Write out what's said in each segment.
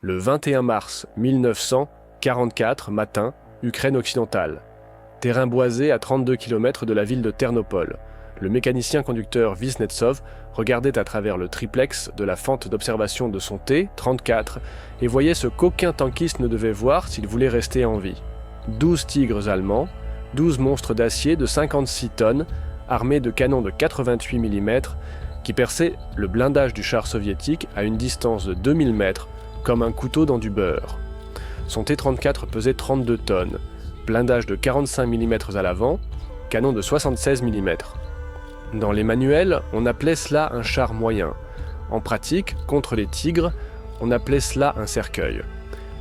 Le 21 mars 1944, matin, Ukraine occidentale. Terrain boisé à 32 km de la ville de Ternopol. Le mécanicien-conducteur Visnetsov regardait à travers le triplex de la fente d'observation de son T-34 et voyait ce qu'aucun tankiste ne devait voir s'il voulait rester en vie. 12 tigres allemands, 12 monstres d'acier de 56 tonnes, armés de canons de 88 mm, qui perçaient le blindage du char soviétique à une distance de 2000 mètres, comme un couteau dans du beurre. Son T-34 pesait 32 tonnes, blindage de 45 mm à l'avant, canon de 76 mm. Dans les manuels, on appelait cela un char moyen. En pratique, contre les tigres, on appelait cela un cercueil.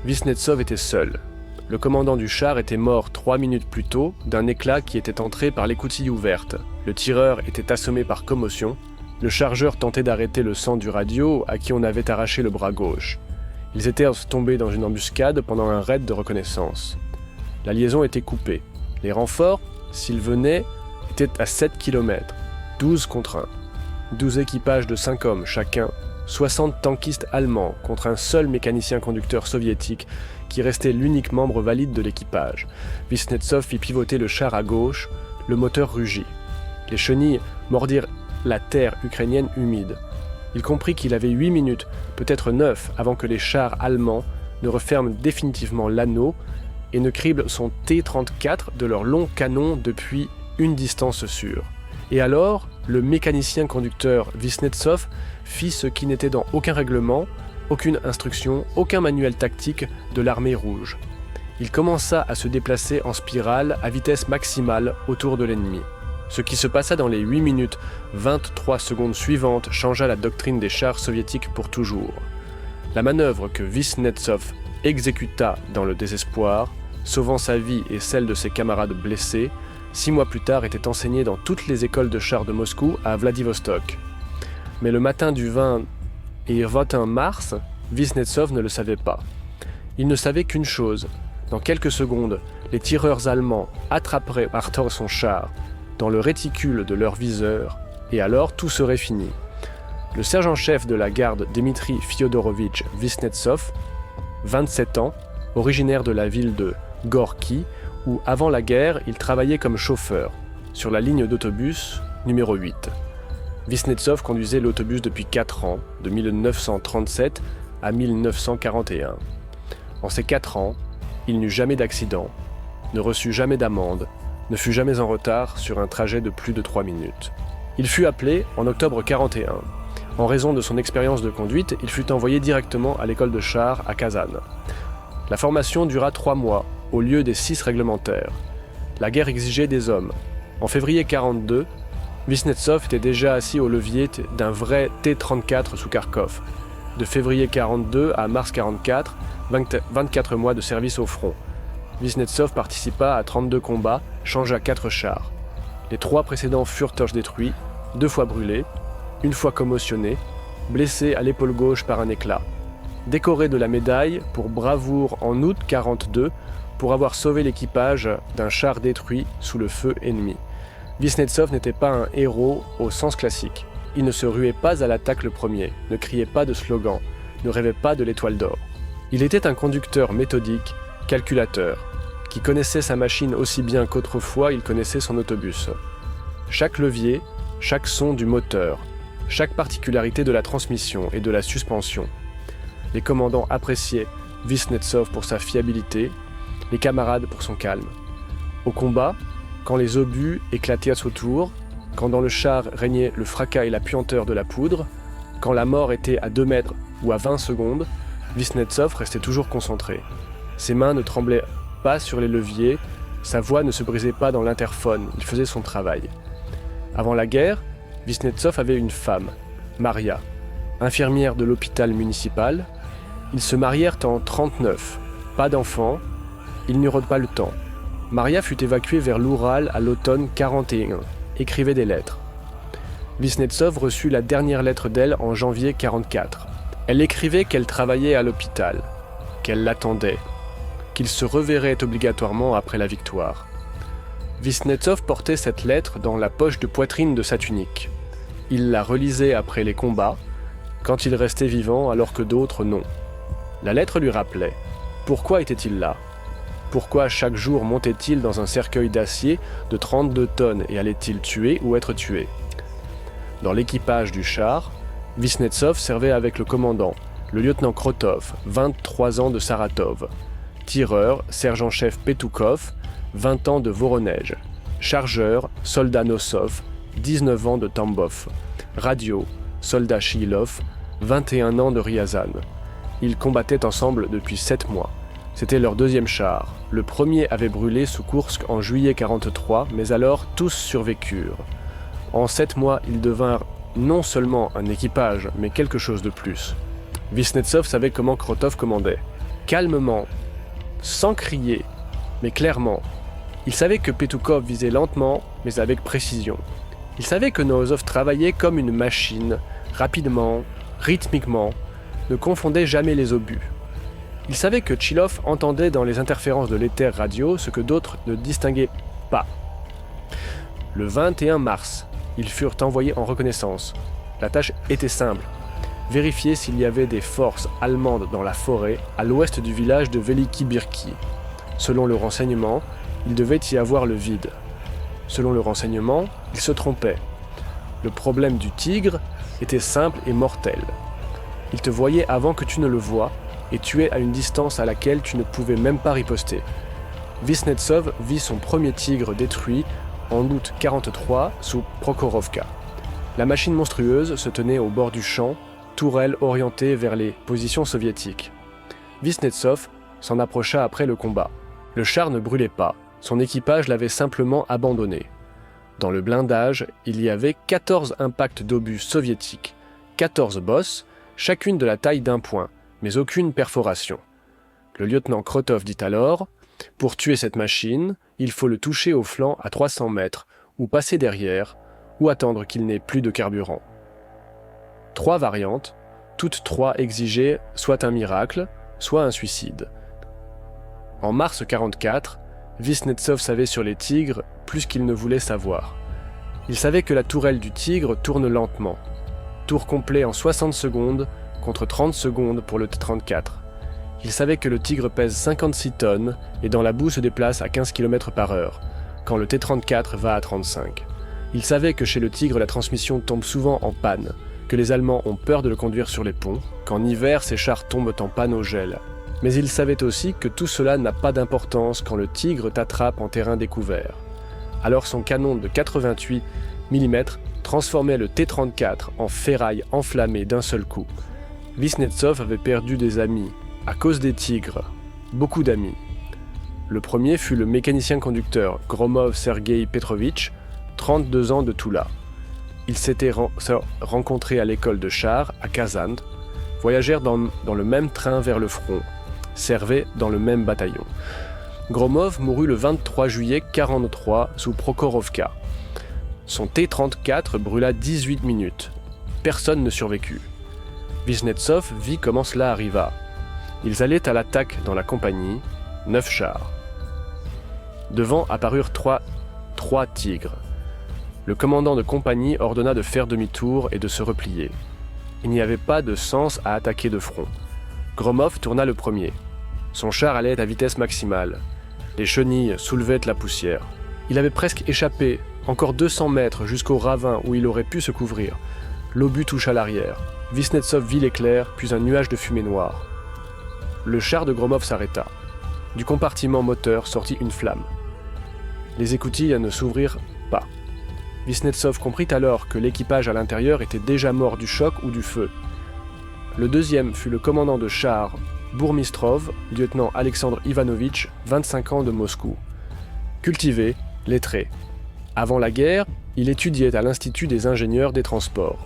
Visnetsov était seul. Le commandant du char était mort 3 minutes plus tôt d'un éclat qui était entré par l'écoutille ouverte. Le tireur était assommé par commotion. Le chargeur tentait d'arrêter le sang du radio à qui on avait arraché le bras gauche. Ils étaient tombés dans une embuscade pendant un raid de reconnaissance. La liaison était coupée. Les renforts, s'ils venaient, étaient à 7 km, 12 contre 1. 12 équipages de 5 hommes chacun, 60 tankistes allemands contre un seul mécanicien-conducteur soviétique qui restait l'unique membre valide de l'équipage. Visnetsov fit pivoter le char à gauche, le moteur rugit. Les chenilles mordirent la terre ukrainienne humide. Il comprit qu'il avait 8 minutes, peut-être 9, avant que les chars allemands ne referment définitivement l'anneau et ne criblent son T-34 de leurs longs canons depuis une distance sûre. Et alors, le mécanicien-conducteur Visnetsov fit ce qui n'était dans aucun règlement, aucune instruction, aucun manuel tactique de l'armée rouge. Il commença à se déplacer en spirale à vitesse maximale autour de l'ennemi. Ce qui se passa dans les 8 minutes 23 secondes suivantes changea la doctrine des chars soviétiques pour toujours. La manœuvre que Visnetsov exécuta dans le désespoir, sauvant sa vie et celle de ses camarades blessés, 6 mois plus tard était enseignée dans toutes les écoles de chars de Moscou à Vladivostok. Mais le matin du 20 et 21 mars, Visnetsov ne le savait pas. Il ne savait qu'une chose: dans quelques secondes, les tireurs allemands attraperaient par tort son char dans le réticule de leur viseur, et alors tout serait fini. Le sergent-chef de la garde Dmitri Fyodorovitch Visnetsov, 27 ans, originaire de la ville de Gorki, où avant la guerre il travaillait comme chauffeur, sur la ligne d'autobus numéro 8. Visnetsov conduisait l'autobus depuis 4 ans, de 1937 à 1941. En ces 4 ans, il n'eut jamais d'accident, ne reçut jamais d'amende, ne fut jamais en retard sur un trajet de plus de 3 minutes. Il fut appelé en octobre 41. En raison de son expérience de conduite, il fut envoyé directement à l'école de chars à Kazan. La formation dura 3 mois, au lieu des 6 réglementaires. La guerre exigeait des hommes. En février 42, Visnetsov était déjà assis au levier d'un vrai T-34 sous Kharkov. De février 42 à mars 44, 24 mois de service au front. Visnetsov participa à 32 combats, changea 4 chars. Les 3 précédents furent torches détruits, 2 fois brûlés, 1 fois commotionnés, blessé à l'épaule gauche par un éclat. Décoré de la médaille pour bravoure en août 42 pour avoir sauvé l'équipage d'un char détruit sous le feu ennemi. Visnetsov n'était pas un héros au sens classique. Il ne se ruait pas à l'attaque le premier, ne criait pas de slogan, ne rêvait pas de l'étoile d'or. Il était un conducteur méthodique, calculateur, qui connaissait sa machine aussi bien qu'autrefois il connaissait son autobus. Chaque levier, chaque son du moteur, chaque particularité de la transmission et de la suspension. Les commandants appréciaient Visnetsov pour sa fiabilité, les camarades pour son calme. Au combat, quand les obus éclatèrent autour, quand dans le char régnait le fracas et la puanteur de la poudre, quand la mort était à 2 mètres ou à 20 secondes, Visnetsov restait toujours concentré. Ses mains ne tremblaient pas sur les leviers, sa voix ne se brisait pas dans l'interphone, il faisait son travail. Avant la guerre, Visnetsov avait une femme, Maria, infirmière de l'hôpital municipal. Ils se marièrent en 1939, pas d'enfants, ils n'eurent pas le temps. Maria fut évacuée vers l'Oural à l'automne 41, écrivait des lettres. Visnetsov reçut la dernière lettre d'elle en janvier 44. Elle écrivait qu'elle travaillait à l'hôpital, qu'elle l'attendait, qu'il se reverrait obligatoirement après la victoire. Visnetsov portait cette lettre dans la poche de poitrine de sa tunique. Il la relisait après les combats, quand il restait vivant alors que d'autres non. La lettre lui rappelait. Pourquoi était-il là? Pourquoi chaque jour montait-il dans un cercueil d'acier de 32 tonnes et allait-il tuer ou être tué? Dans l'équipage du char, Visnetsov servait avec le commandant, le lieutenant Krotov, 23 ans de Saratov, tireur, sergent-chef Petoukov, 20 ans de Voronej, chargeur, soldat Nosov, 19 ans de Tambov, radio, soldat Shilov, 21 ans de Ryazan. Ils combattaient ensemble depuis 7 mois. C'était leur deuxième char. Le premier avait brûlé sous Koursk en juillet 1943, mais alors tous survécurent. En 7 mois, ils devinrent non seulement un équipage, mais quelque chose de plus. Visnetsov savait comment Krotov commandait. Calmement, sans crier, mais clairement. Il savait que Petoukov visait lentement, mais avec précision. Il savait que Nosov travaillait comme une machine, rapidement, rythmiquement, ne confondait jamais les obus. Il savait que Tchilov entendait dans les interférences de l'éther radio ce que d'autres ne distinguaient pas. Le 21 mars, ils furent envoyés en reconnaissance. La tâche était simple. Vérifier s'il y avait des forces allemandes dans la forêt à l'ouest du village de Veliki Birki. Selon le renseignement, il devait y avoir le vide. Selon le renseignement, il se trompait. Le problème du tigre était simple et mortel. Il te voyait avant que tu ne le voies et tuait à une distance à laquelle tu ne pouvais même pas riposter. Visnetsov vit son premier tigre détruit en août 1943 sous Prokhorovka. La machine monstrueuse se tenait au bord du champ, tourelle orientée vers les positions soviétiques. Visnetsov s'en approcha après le combat. Le char ne brûlait pas, son équipage l'avait simplement abandonné. Dans le blindage, il y avait 14 impacts d'obus soviétiques, 14 bosses, chacune de la taille d'un point, mais aucune perforation. Le lieutenant Krotov dit alors « Pour tuer cette machine, il faut le toucher au flanc à 300 mètres, ou passer derrière, ou attendre qu'il n'ait plus de carburant. » 3 variantes, toutes 3 exigeaient soit un miracle, soit un suicide. En mars 1944, Visnetsov savait sur les tigres plus qu'il ne voulait savoir. Il savait que la tourelle du tigre tourne lentement. Tour complet en 60 secondes contre 30 secondes pour le T-34. Il savait que le tigre pèse 56 tonnes et dans la boue se déplace à 15 km/h, quand le T-34 va à 35. Il savait que chez le tigre la transmission tombe souvent en panne, que les Allemands ont peur de le conduire sur les ponts, qu'en hiver ces chars tombent en panne au gel. Mais il savait aussi que tout cela n'a pas d'importance quand le tigre t'attrape en terrain découvert. Alors son canon de 88 mm transformait le T-34 en ferraille enflammée d'un seul coup. Visnetsov avait perdu des amis, à cause des tigres, beaucoup d'amis. Le premier fut le mécanicien-conducteur Gromov Sergei Petrovitch, 32 ans de Toula. Ils s'étaient rencontrés à l'école de chars à Kazan, voyagèrent dans le même train vers le front, servaient dans le même bataillon. Gromov mourut le 23 juillet 1943 sous Prokhorovka. Son T-34 brûla 18 minutes. Personne ne survécut. Visnetsov vit comment cela arriva. Ils allaient à l'attaque dans la compagnie, 9 chars. Devant apparurent trois tigres. Le commandant de compagnie ordonna de faire demi-tour et de se replier. Il n'y avait pas de sens à attaquer de front. Gromov tourna le premier. Son char allait à vitesse maximale. Les chenilles soulevaient la poussière. Il avait presque échappé, encore 200 mètres jusqu'au ravin où il aurait pu se couvrir. L'obus toucha l'arrière. Visnetsov vit l'éclair, puis un nuage de fumée noire. Le char de Gromov s'arrêta. Du compartiment moteur sortit une flamme. Les écoutilles ne s'ouvrirent pas. Visnetsov comprit alors que l'équipage à l'intérieur était déjà mort du choc ou du feu. Le deuxième fut le commandant de char Bourmistrov, lieutenant Alexandre Ivanovitch, 25 ans de Moscou. Cultivé, lettré. Avant la guerre, il étudiait à l'Institut des ingénieurs des transports.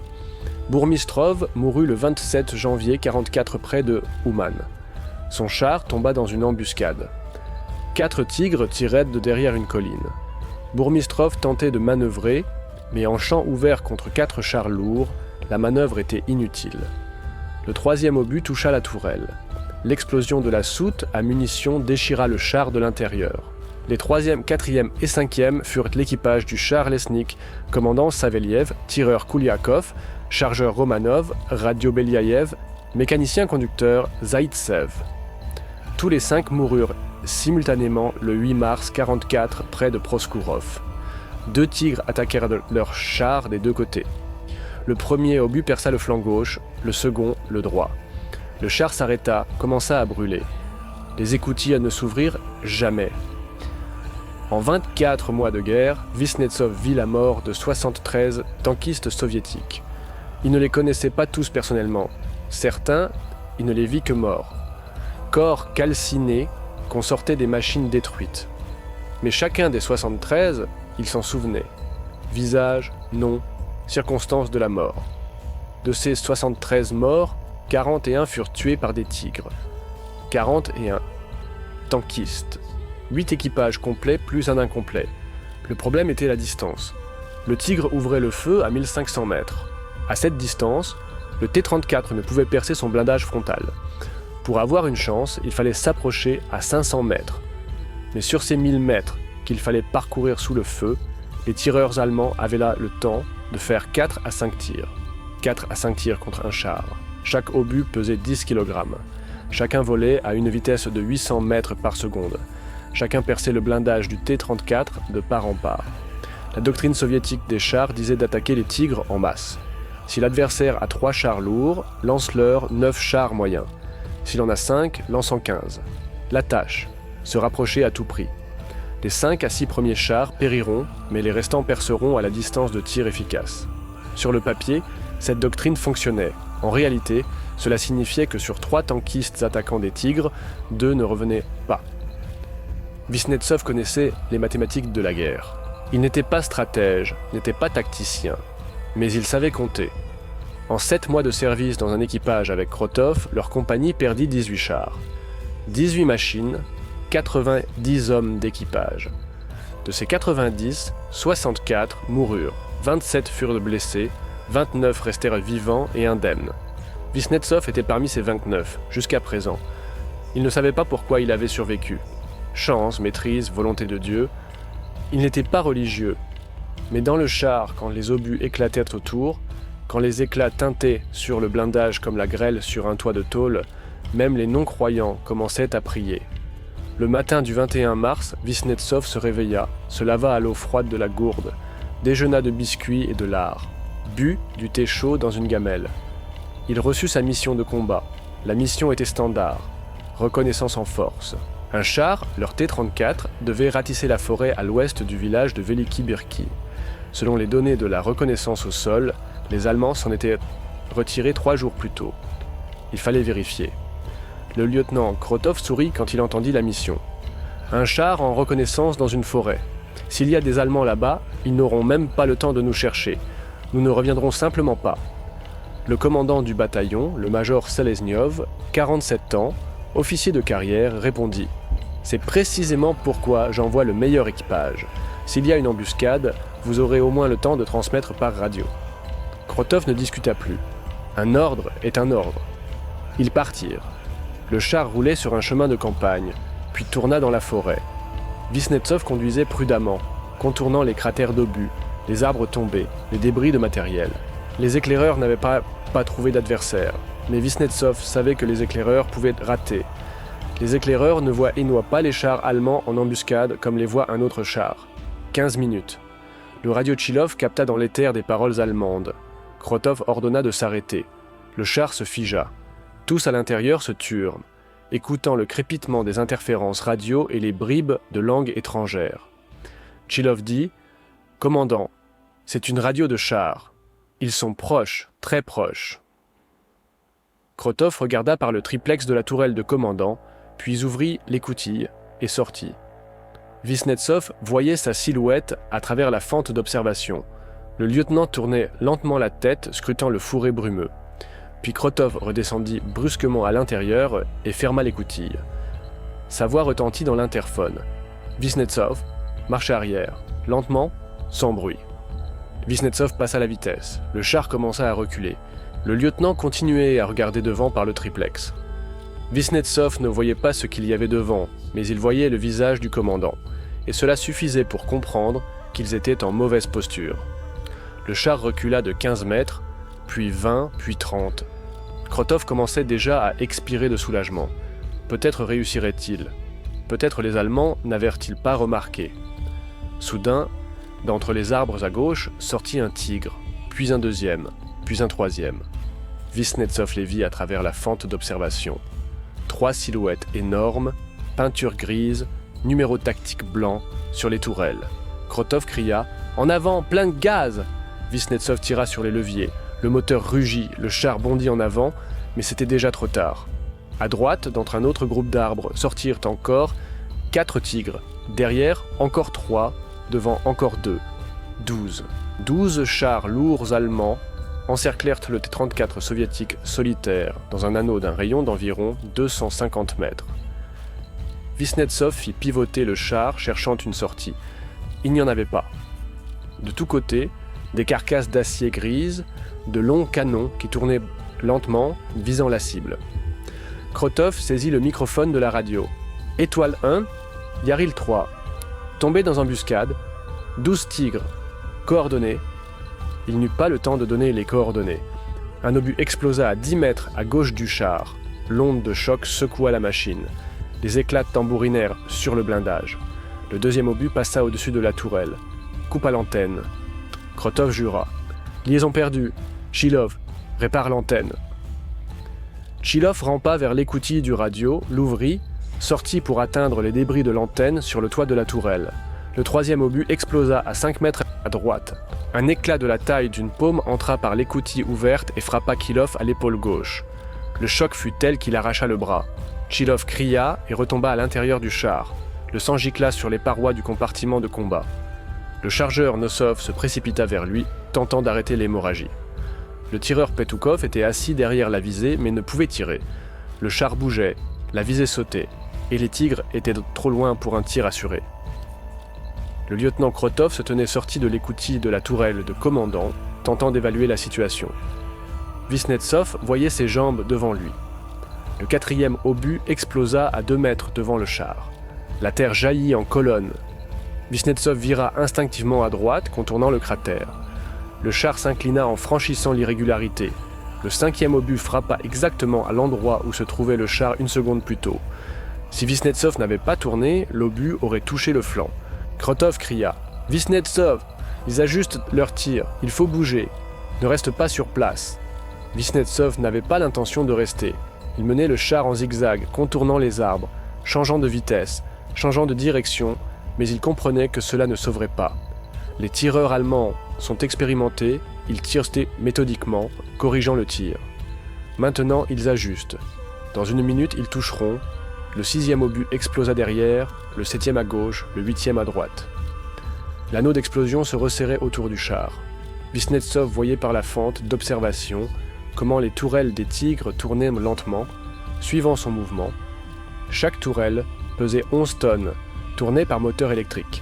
Bourmistrov mourut le 27 janvier 1944 près de Ouman. Son char tomba dans une embuscade. 4 tigres tiraient de derrière une colline. Bourmistrov tentait de manœuvrer, mais en champ ouvert contre 4 chars lourds, la manœuvre était inutile. Le troisième obus toucha la tourelle. L'explosion de la soute à munitions déchira le char de l'intérieur. Les 3e, 4e et 5e furent l'équipage du char Lesnik, commandant Saveliev, tireur Kouliakov, chargeur Romanov, radio Beliaïev Mécanicien-conducteur Zaïtsev. Tous les 5 moururent simultanément le 8 mars 1944 près de Proskourov. 2 tigres attaquèrent leur char des 2 côtés. Le premier obus perça le flanc gauche, le second le droit. Le char s'arrêta, commença à brûler. Les écoutilles ne s'ouvrirent jamais. En 24 mois de guerre, Visnetsov vit la mort de 73 tankistes soviétiques. Il ne les connaissait pas tous personnellement. Certains, il ne les vit que morts. Corps calcinés qu'on sortait des machines détruites. Mais chacun des 73, il s'en souvenait. Visage, nom, circonstances de la mort. De ces 73 morts, 41 furent tués par des tigres. 41 tankistes. 8 équipages complets plus un incomplet. Le problème était la distance. Le tigre ouvrait le feu à 1500 mètres. À cette distance, le T-34 ne pouvait percer son blindage frontal. Pour avoir une chance, il fallait s'approcher à 500 mètres. Mais sur ces 1000 mètres qu'il fallait parcourir sous le feu, les tireurs allemands avaient là le temps de faire 4 à 5 tirs. 4 à 5 tirs contre un char. Chaque obus pesait 10 kg. Chacun volait à une vitesse de 800 mètres par seconde. Chacun perçait le blindage du T-34 de part en part. La doctrine soviétique des chars disait d'attaquer les tigres en masse. Si l'adversaire a 3 chars lourds, lance-leur 9 chars moyens. S'il en a 5, lance en 15. La tâche, se rapprocher à tout prix. Les 5 à 6 premiers chars périront, mais les restants perceront à la distance de tir efficace. Sur le papier, cette doctrine fonctionnait. En réalité, cela signifiait que sur 3 tankistes attaquant des tigres, 2 ne revenaient pas. Visnetsov connaissait les mathématiques de la guerre. Il n'était pas stratège, n'était pas tacticien, mais il savait compter. En 7 mois de service dans un équipage avec Krotov, leur compagnie perdit 18 chars. 18 machines, 90 hommes d'équipage. De ces 90, 64 moururent, 27 furent blessés, 29 restèrent vivants et indemnes. Visnetsov était parmi ces 29, jusqu'à présent. Il ne savait pas pourquoi il avait survécu. Chance, maîtrise, volonté de Dieu. Il n'était pas religieux. Mais dans le char, quand les obus éclataient autour, quand les éclats tintaient sur le blindage comme la grêle sur un toit de tôle, même les non-croyants commençaient à prier. Le matin du 21 mars, Visnetsov se réveilla, se lava à l'eau froide de la gourde, déjeuna de biscuits et de lard, but du thé chaud dans une gamelle. Il reçut sa mission de combat. La mission était standard, reconnaissance en force. Un char, leur T-34, devait ratisser la forêt à l'ouest du village de Veliki Birki. Selon les données de la reconnaissance au sol, les Allemands s'en étaient retirés 3 jours plus tôt. Il fallait vérifier. Le lieutenant Krotov sourit quand il entendit la mission. Un char en reconnaissance dans une forêt. S'il y a des Allemands là-bas, ils n'auront même pas le temps de nous chercher. Nous ne reviendrons simplement pas. Le commandant du bataillon, le major Selezniov, 47 ans, officier de carrière, répondit « C'est précisément pourquoi j'envoie le meilleur équipage. S'il y a une embuscade, vous aurez au moins le temps de transmettre par radio. » Krotov ne discuta plus. Un ordre est un ordre. Ils partirent. Le char roulait sur un chemin de campagne, puis tourna dans la forêt. Visnetsov conduisait prudemment, contournant les cratères d'obus, les arbres tombés, les débris de matériel. Les éclaireurs n'avaient pas trouvé d'adversaire, mais Visnetsov savait que les éclaireurs pouvaient rater. Les éclaireurs ne voient pas les chars allemands en embuscade comme les voit un autre char. 15 minutes. Le radio-Tchilov capta dans l'éther des paroles allemandes. Krotov ordonna de s'arrêter. Le char se figea. Tous à l'intérieur se turent, écoutant le crépitement des interférences radio et les bribes de langues étrangères. Tchilov dit « Commandant, c'est une radio de char. Ils sont proches, très proches. » Krotov regarda par le triplex de la tourelle de commandant, puis ouvrit l'écoutille et sortit. Visnetsov voyait sa silhouette à travers la fente d'observation. Le lieutenant tournait lentement la tête, scrutant le fourré brumeux. Puis Krotov redescendit brusquement à l'intérieur et ferma l'écoutille. Sa voix retentit dans l'interphone. Visnetsov, marche arrière, lentement, sans bruit. Visnetsov passa la vitesse. Le char commença à reculer. Le lieutenant continuait à regarder devant par le triplex. Visnetsov ne voyait pas ce qu'il y avait devant, mais il voyait le visage du commandant, et cela suffisait pour comprendre qu'ils étaient en mauvaise posture. Le char recula de 15 mètres, puis 20, puis 30. Krotov commençait déjà à expirer de soulagement. Peut-être réussirait-il. Peut-être les Allemands n'avaient-ils pas remarqué. Soudain, d'entre les arbres à gauche, sortit un tigre, puis un deuxième, puis un troisième. Visnetsov les vit à travers la fente d'observation. 3 silhouettes énormes, peinture grise, numéro tactique blanc sur les tourelles. Krotov cria « En avant, plein de gaz !» Visnetsov tira sur les leviers. Le moteur rugit, le char bondit en avant, mais c'était déjà trop tard. À droite, d'entre un autre groupe d'arbres, sortirent encore 4 tigres. Derrière, encore 3, devant encore 2. 12. 12 chars lourds allemands encerclèrent le T-34 soviétique solitaire dans un anneau d'un rayon d'environ 250 mètres. Visnetsov fit pivoter le char cherchant une sortie. Il n'y en avait pas. De tous côtés, des carcasses d'acier grises, de longs canons qui tournaient lentement, visant la cible. Krotov saisit le microphone de la radio. Étoile 1, Yaril 3. Tombé dans embuscade, 12 tigres. Coordonnées. Il n'eut pas le temps de donner les coordonnées. Un obus explosa à 10 mètres à gauche du char. L'onde de choc secoua la machine. Des éclats tambourinèrent sur le blindage. Le deuxième obus passa au-dessus de la tourelle. Coupe à l'antenne. Krotov jura. Liaison perdue. Chilov, répare l'antenne. Chilov rampa vers l'écoutille du radio, l'ouvrit, sortit pour atteindre les débris de l'antenne sur le toit de la tourelle. Le troisième obus explosa à 5 mètres à droite. Un éclat de la taille d'une paume entra par l'écoutille ouverte et frappa Chilov à l'épaule gauche. Le choc fut tel qu'il arracha le bras. Chilov cria et retomba à l'intérieur du char. Le sang gicla sur les parois du compartiment de combat. Le chargeur Nosov se précipita vers lui, tentant d'arrêter l'hémorragie. Le tireur Petukov était assis derrière la visée mais ne pouvait tirer. Le char bougeait, la visée sautait, et les tigres étaient trop loin pour un tir assuré. Le lieutenant Krotov se tenait sorti de l'écoutille de la tourelle de commandant, tentant d'évaluer la situation. Visnetsov voyait ses jambes devant lui. Le quatrième obus explosa à 2 mètres devant le char. La terre jaillit en colonne. Visnetsov vira instinctivement à droite, contournant le cratère. Le char s'inclina en franchissant l'irrégularité. Le 5e obus frappa exactement à l'endroit où se trouvait le char une seconde plus tôt. Si Visnetsov n'avait pas tourné, l'obus aurait touché le flanc. Krotov cria « Visnetsov, ils ajustent leur tir, il faut bouger. Ne reste pas sur place. » Visnetsov n'avait pas l'intention de rester. Il menait le char en zigzag, contournant les arbres, changeant de vitesse, changeant de direction, mais il comprenait que cela ne sauverait pas. Les tireurs allemands sont expérimentés, ils tirent méthodiquement, corrigeant le tir. Maintenant, ils ajustent. Dans 1 minute, ils toucheront. Le 6e obus explosa derrière, le 7e à gauche, le 8e à droite. L'anneau d'explosion se resserrait autour du char. Visnetsov voyait par la fente d'observation comment les tourelles des tigres tournaient lentement, suivant son mouvement. Chaque tourelle pesait 11 tonnes, tournée par moteur électrique.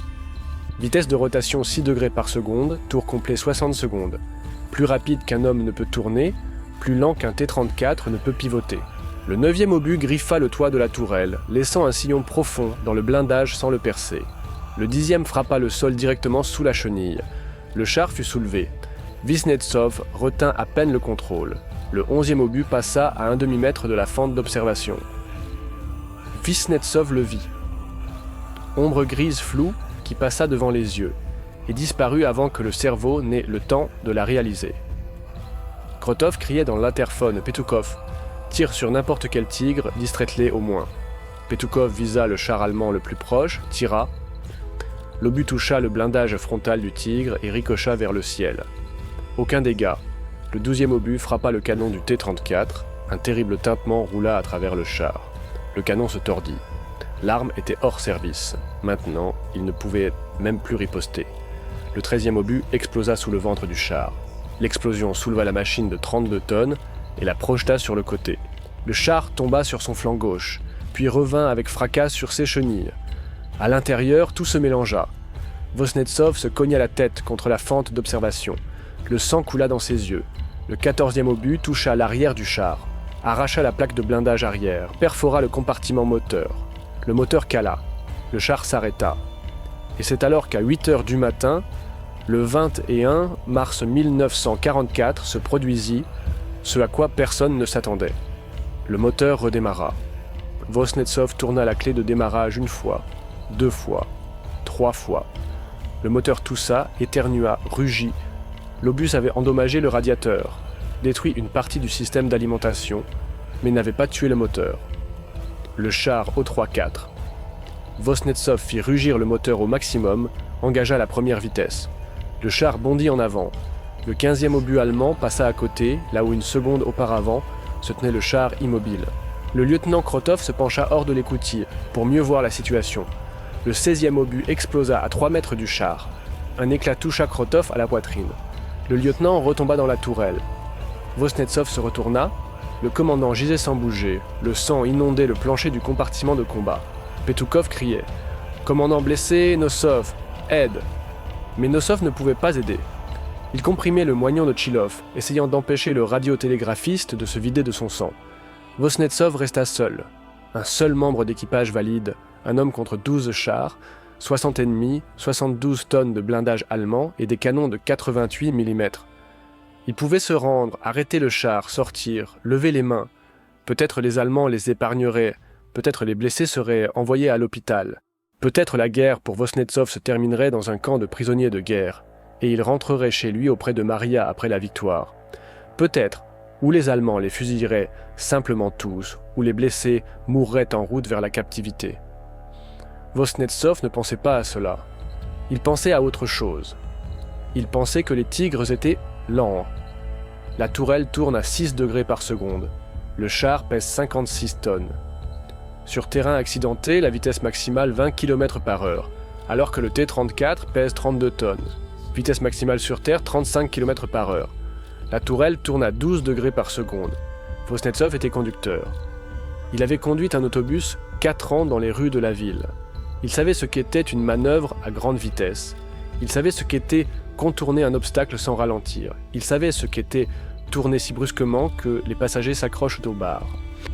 Vitesse de rotation 6 degrés par seconde, tour complet 60 secondes. Plus rapide qu'un homme ne peut tourner, plus lent qu'un T-34 ne peut pivoter. Le 9e obus griffa le toit de la tourelle, laissant un sillon profond dans le blindage sans le percer. Le 10e frappa le sol directement sous la chenille. Le char fut soulevé. Visnetsov retint à peine le contrôle. Le 11e obus passa à un demi-mètre de la fente d'observation. Visnetsov le vit. Ombre grise floue qui passa devant les yeux et disparut avant que le cerveau n'ait le temps de la réaliser. Krotov criait dans l'interphone « Petukov, tire sur n'importe quel tigre, distraite-les au moins ». Petukov visa le char allemand le plus proche, tira. L'obus toucha le blindage frontal du tigre et ricocha vers le ciel. Aucun dégât. Le 12e obus frappa le canon du T-34. Un terrible tintement roula à travers le char. Le canon se tordit. L'arme était hors service. Maintenant, il ne pouvait même plus riposter. Le 13e obus explosa sous le ventre du char. L'explosion souleva la machine de 32 tonnes et la projeta sur le côté. Le char tomba sur son flanc gauche, puis revint avec fracas sur ses chenilles. À l'intérieur, tout se mélangea. Vosnetsov se cogna la tête contre la fente d'observation. Le sang coula dans ses yeux. Le 14e obus toucha l'arrière du char, arracha la plaque de blindage arrière, perfora le compartiment moteur. Le moteur cala. Le char s'arrêta. Et c'est alors qu'à 8 heures du matin, le 21 mars 1944 se produisit ce à quoi personne ne s'attendait. Le moteur redémarra. Vosnetsov tourna la clé de démarrage une fois, 2 fois, 3 fois. Le moteur toussa, éternua, rugit. L'obus avait endommagé le radiateur, détruit une partie du système d'alimentation, mais n'avait pas tué le moteur. Le char O3-4. Vosnetsov fit rugir le moteur au maximum, engagea la première vitesse. Le char bondit en avant. Le 15e obus allemand passa à côté, là où une seconde auparavant se tenait le char immobile. Le lieutenant Krotov se pencha hors de l'écoutille pour mieux voir la situation. Le 16e obus explosa à 3 mètres du char. Un éclat toucha Krotov à la poitrine. Le lieutenant retomba dans la tourelle. Vosnetsov se retourna. Le commandant gisait sans bouger. Le sang inondait le plancher du compartiment de combat. Petukov criait « Commandant blessé, Nosov, aide !» Mais Nosov ne pouvait pas aider. Il comprimait le moignon de Tchilov, essayant d'empêcher le radiotélégraphiste de se vider de son sang. Vosnetsov resta seul. Un seul membre d'équipage valide, un homme contre 12 chars, 60 ennemis, 72 tonnes de blindage allemand et des canons de 88 mm. Il pouvait se rendre, arrêter le char, sortir, lever les mains. Peut-être les Allemands les épargneraient, peut-être les blessés seraient envoyés à l'hôpital. Peut-être la guerre pour Vosnetsov se terminerait dans un camp de prisonniers de guerre, et il rentrerait chez lui auprès de Maria après la victoire. Peut-être, ou les Allemands les fusilleraient simplement tous, ou les blessés mourraient en route vers la captivité. Vosnetsov ne pensait pas à cela. Il pensait à autre chose. Il pensait que les tigres étaient lents. La tourelle tourne à 6 degrés par seconde. Le char pèse 56 tonnes. Sur terrain accidenté, la vitesse maximale 20 km/h, alors que le T-34 pèse 32 tonnes. Vitesse maximale sur terre 35 km/h. La tourelle tourne à 12 degrés par seconde. Vosnetsov était conducteur. Il avait conduit un autobus 4 ans dans les rues de la ville. Il savait ce qu'était une manœuvre à grande vitesse. Il savait ce qu'était contourner un obstacle sans ralentir. Il savait ce qu'était tourner si brusquement que les passagers s'accrochent aux barres.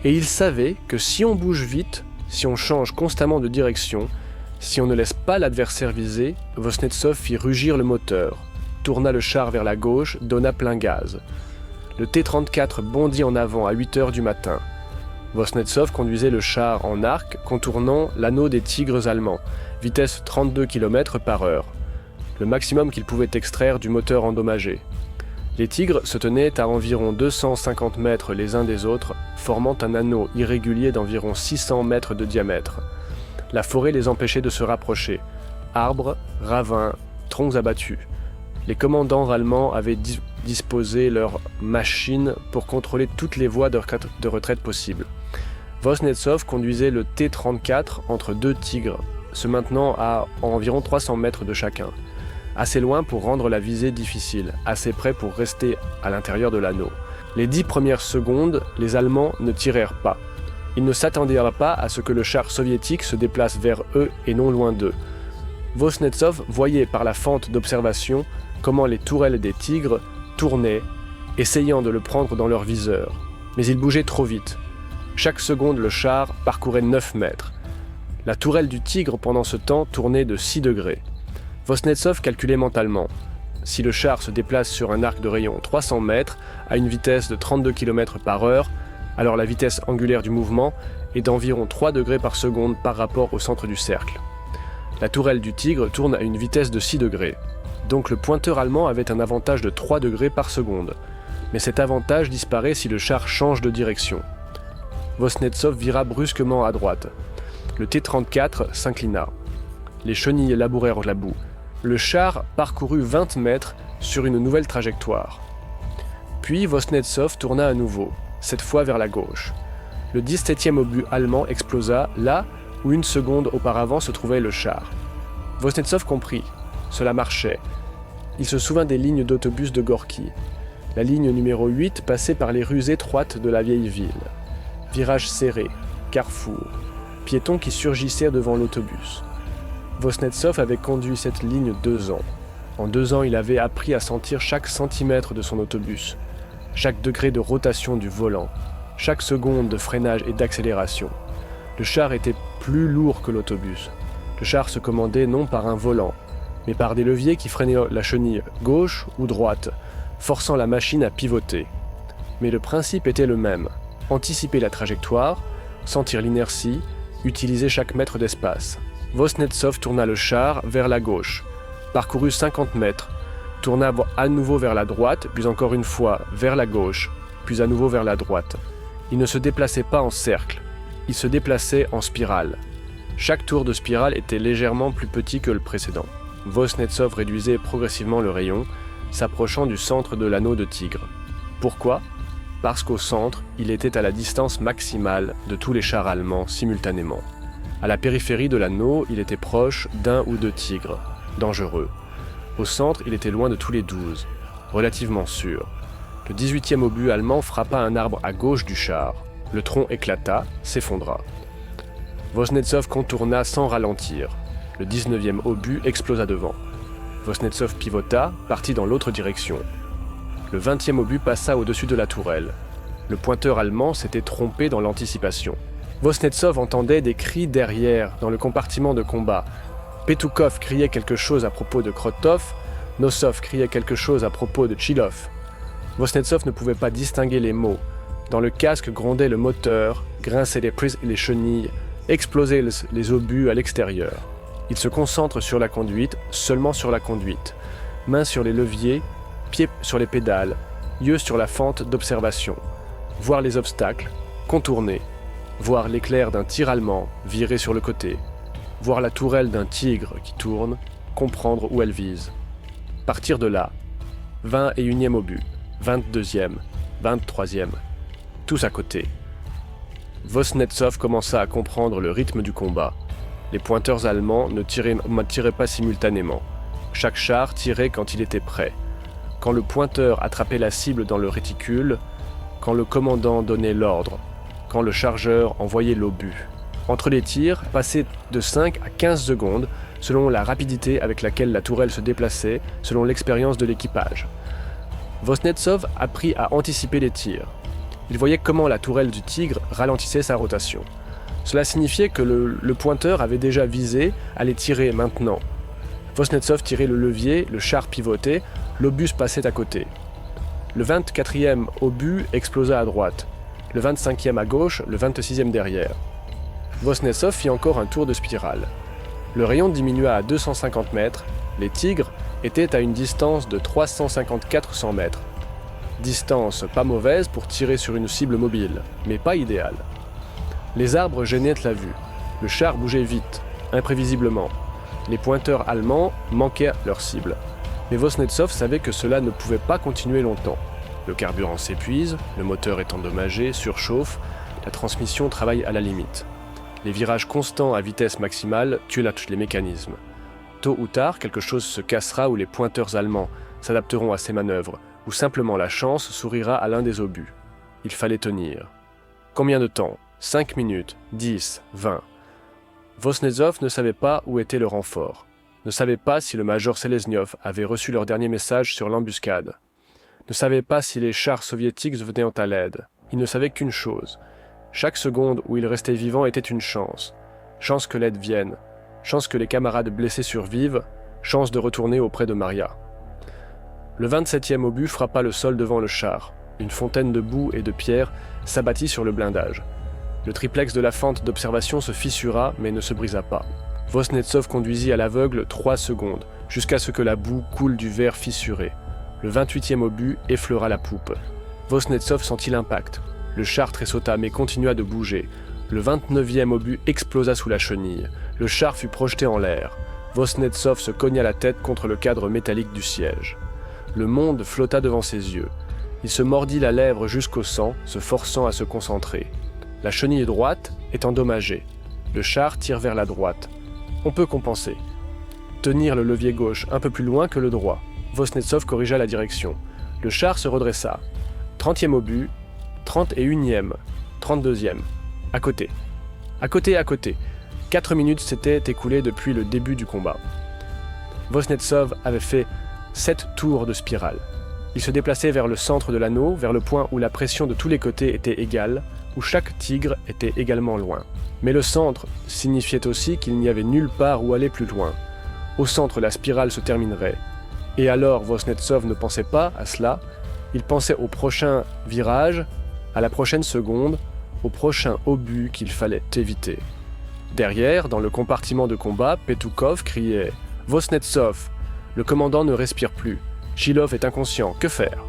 Et il savait que si on bouge vite, si on change constamment de direction, si on ne laisse pas l'adversaire viser, Vosnetsov fit rugir le moteur, tourna le char vers la gauche, donna plein gaz. Le T-34 bondit en avant à 8 heures du matin. Vosnetsov conduisait le char en arc, contournant l'anneau des tigres allemands, vitesse 32 km/h, le maximum qu'il pouvait extraire du moteur endommagé. Les tigres se tenaient à environ 250 mètres les uns des autres, formant un anneau irrégulier d'environ 600 mètres de diamètre. La forêt les empêchait de se rapprocher. Arbres, ravins, troncs abattus. Les commandants allemands avaient disposé leurs machines pour contrôler toutes les voies de retraite possibles. Vosnetsov conduisait le T-34 entre 2 tigres, se maintenant à environ 300 mètres de chacun. Assez loin pour rendre la visée difficile, assez près pour rester à l'intérieur de l'anneau. Les 10 premières secondes, les Allemands ne tirèrent pas. Ils ne s'attendirent pas à ce que le char soviétique se déplace vers eux et non loin d'eux. Vosnetsov voyait par la fente d'observation comment les tourelles des tigres tournaient, essayant de le prendre dans leur viseur. Mais ils bougeaient trop vite. Chaque seconde, le char parcourait 9 mètres. La tourelle du tigre, pendant ce temps, tournait de 6 degrés. Vosnetsov calculait mentalement. Si le char se déplace sur un arc de rayon 300 mètres à une vitesse de 32 km/h, alors la vitesse angulaire du mouvement est d'environ 3 degrés par seconde par rapport au centre du cercle. La tourelle du tigre tourne à une vitesse de 6 degrés. Donc le pointeur allemand avait un avantage de 3 degrés par seconde. Mais cet avantage disparaît si le char change de direction. Vosnetsov vira brusquement à droite. Le T-34 s'inclina. Les chenilles labourèrent la boue. Le char parcourut 20 mètres sur une nouvelle trajectoire. Puis Vosnetsov tourna à nouveau, cette fois vers la gauche. Le 17e obus allemand explosa là où une seconde auparavant se trouvait le char. Vosnetsov comprit. Cela marchait. Il se souvint des lignes d'autobus de Gorki. La ligne numéro 8 passait par les rues étroites de la vieille ville. Virages serrés, carrefours, piétons qui surgissaient devant l'autobus. Vosnetsov avait conduit cette ligne 2 ans. En 2 ans, il avait appris à sentir chaque centimètre de son autobus, chaque degré de rotation du volant, chaque seconde de freinage et d'accélération. Le char était plus lourd que l'autobus. Le char se commandait non par un volant, mais par des leviers qui freinaient la chenille gauche ou droite, forçant la machine à pivoter. Mais le principe était le même. Anticiper la trajectoire, sentir l'inertie, utiliser chaque mètre d'espace. Vosnetsov tourna le char vers la gauche, parcourut 50 mètres, tourna à nouveau vers la droite, puis encore une fois vers la gauche, puis à nouveau vers la droite. Il ne se déplaçait pas en cercle, il se déplaçait en spirale. Chaque tour de spirale était légèrement plus petit que le précédent. Vosnetsov réduisait progressivement le rayon, s'approchant du centre de l'anneau de tigre. Pourquoi ? Parce qu'au centre, il était à la distance maximale de tous les chars allemands simultanément. À la périphérie de l'anneau, il était proche d'un ou deux tigres, dangereux. Au centre, il était loin de tous les 12, relativement sûr. Le 18e obus allemand frappa un arbre à gauche du char. Le tronc éclata, s'effondra. Vosnetsov contourna sans ralentir. Le 19e obus explosa devant. Vosnetsov pivota, partit dans l'autre direction. Le 20e obus passa au-dessus de la tourelle. Le pointeur allemand s'était trompé dans l'anticipation. Vosnetsov entendait des cris derrière, dans le compartiment de combat. Petukov criait quelque chose à propos de Krotov, Nosov criait quelque chose à propos de Chilov. Vosnetsov ne pouvait pas distinguer les mots. Dans le casque grondait le moteur, grinçaient les prises et les chenilles, explosaient les obus à l'extérieur. Il se concentre sur la conduite, seulement sur la conduite. Mains sur les leviers, pieds sur les pédales, yeux sur la fente d'observation. Voir les obstacles, contourner. Voir l'éclair d'un tir allemand virer sur le côté. Voir la tourelle d'un tigre qui tourne, comprendre où elle vise. Partir de là. 21e obus, 22e, 23e. Tous à côté. Vosnetsov commença à comprendre le rythme du combat. Les pointeurs allemands ne tiraient pas simultanément. Chaque char tirait quand il était prêt. Quand le pointeur attrapait la cible dans le réticule, quand le commandant donnait l'ordre, quand le chargeur envoyait l'obus. Entre les tirs, passaient de 5 à 15 secondes, selon la rapidité avec laquelle la tourelle se déplaçait, selon l'expérience de l'équipage. Vosnetsov apprit à anticiper les tirs. Il voyait comment la tourelle du tigre ralentissait sa rotation. Cela signifiait que le pointeur avait déjà visé à les tirer maintenant. Vosnetsov tirait le levier, le char pivotait, l'obus passait à côté. Le 24e obus explosa à droite, le 25e à gauche, le 26e derrière. Vosnetsov fit encore un tour de spirale. Le rayon diminua à 250 mètres, les tigres étaient à une distance de 350-400 mètres. Distance pas mauvaise pour tirer sur une cible mobile, mais pas idéale. Les arbres gênaient la vue. Le char bougeait vite, imprévisiblement. Les pointeurs allemands manquaient leur cible. Mais Vosnetsov savait que cela ne pouvait pas continuer longtemps. Le carburant s'épuise, le moteur est endommagé, surchauffe, la transmission travaille à la limite. Les virages constants à vitesse maximale tuent les mécanismes. Tôt ou tard, quelque chose se cassera ou les pointeurs allemands s'adapteront à ces manœuvres, ou simplement la chance sourira à l'un des obus. Il fallait tenir. Combien de temps ? 5 minutes, 10, 20. Vosnetsov ne savait pas où était le renfort. Ne savait pas si le major Selezniov avait reçu leur dernier message sur l'embuscade. Ne savait pas si les chars soviétiques venaient à l'aide. Il ne savait qu'une chose. Chaque seconde où il restait vivant était une chance. Chance que l'aide vienne. Chance que les camarades blessés survivent. Chance de retourner auprès de Maria. Le 27e obus frappa le sol devant le char. Une fontaine de boue et de pierres s'abattit sur le blindage. Le triplex de la fente d'observation se fissura mais ne se brisa pas. Vosnetsov conduisit à l'aveugle 3 secondes, jusqu'à ce que la boue coule du verre fissuré. Le 28e obus effleura la poupe. Vosnetsov sentit l'impact. Le char tressauta mais continua de bouger. Le 29e obus explosa sous la chenille. Le char fut projeté en l'air. Vosnetsov se cogna la tête contre le cadre métallique du siège. Le monde flotta devant ses yeux. Il se mordit la lèvre jusqu'au sang, se forçant à se concentrer. La chenille droite est endommagée. Le char tire vers la droite. On peut compenser. Tenir le levier gauche un peu plus loin que le droit. Vosnetsov corrigea la direction. Le char se redressa. 30e obus, 31e, 32e. À côté. À côté, à côté. 4 minutes s'étaient écoulées depuis le début du combat. Vosnetsov avait fait 7 tours de spirale. Il se déplaçait vers le centre de l'anneau, vers le point où la pression de tous les côtés était égale, où chaque tigre était également loin. Mais le centre signifiait aussi qu'il n'y avait nulle part où aller plus loin. Au centre, la spirale se terminerait. Et alors, Vosnetsov ne pensait pas à cela, Il pensait au prochain virage, à la prochaine seconde, au prochain obus qu'il fallait éviter. Derrière, dans le compartiment de combat, Petukov criait « Vosnetsov ! Le commandant ne respire plus. Chilov est inconscient. Que faire ?»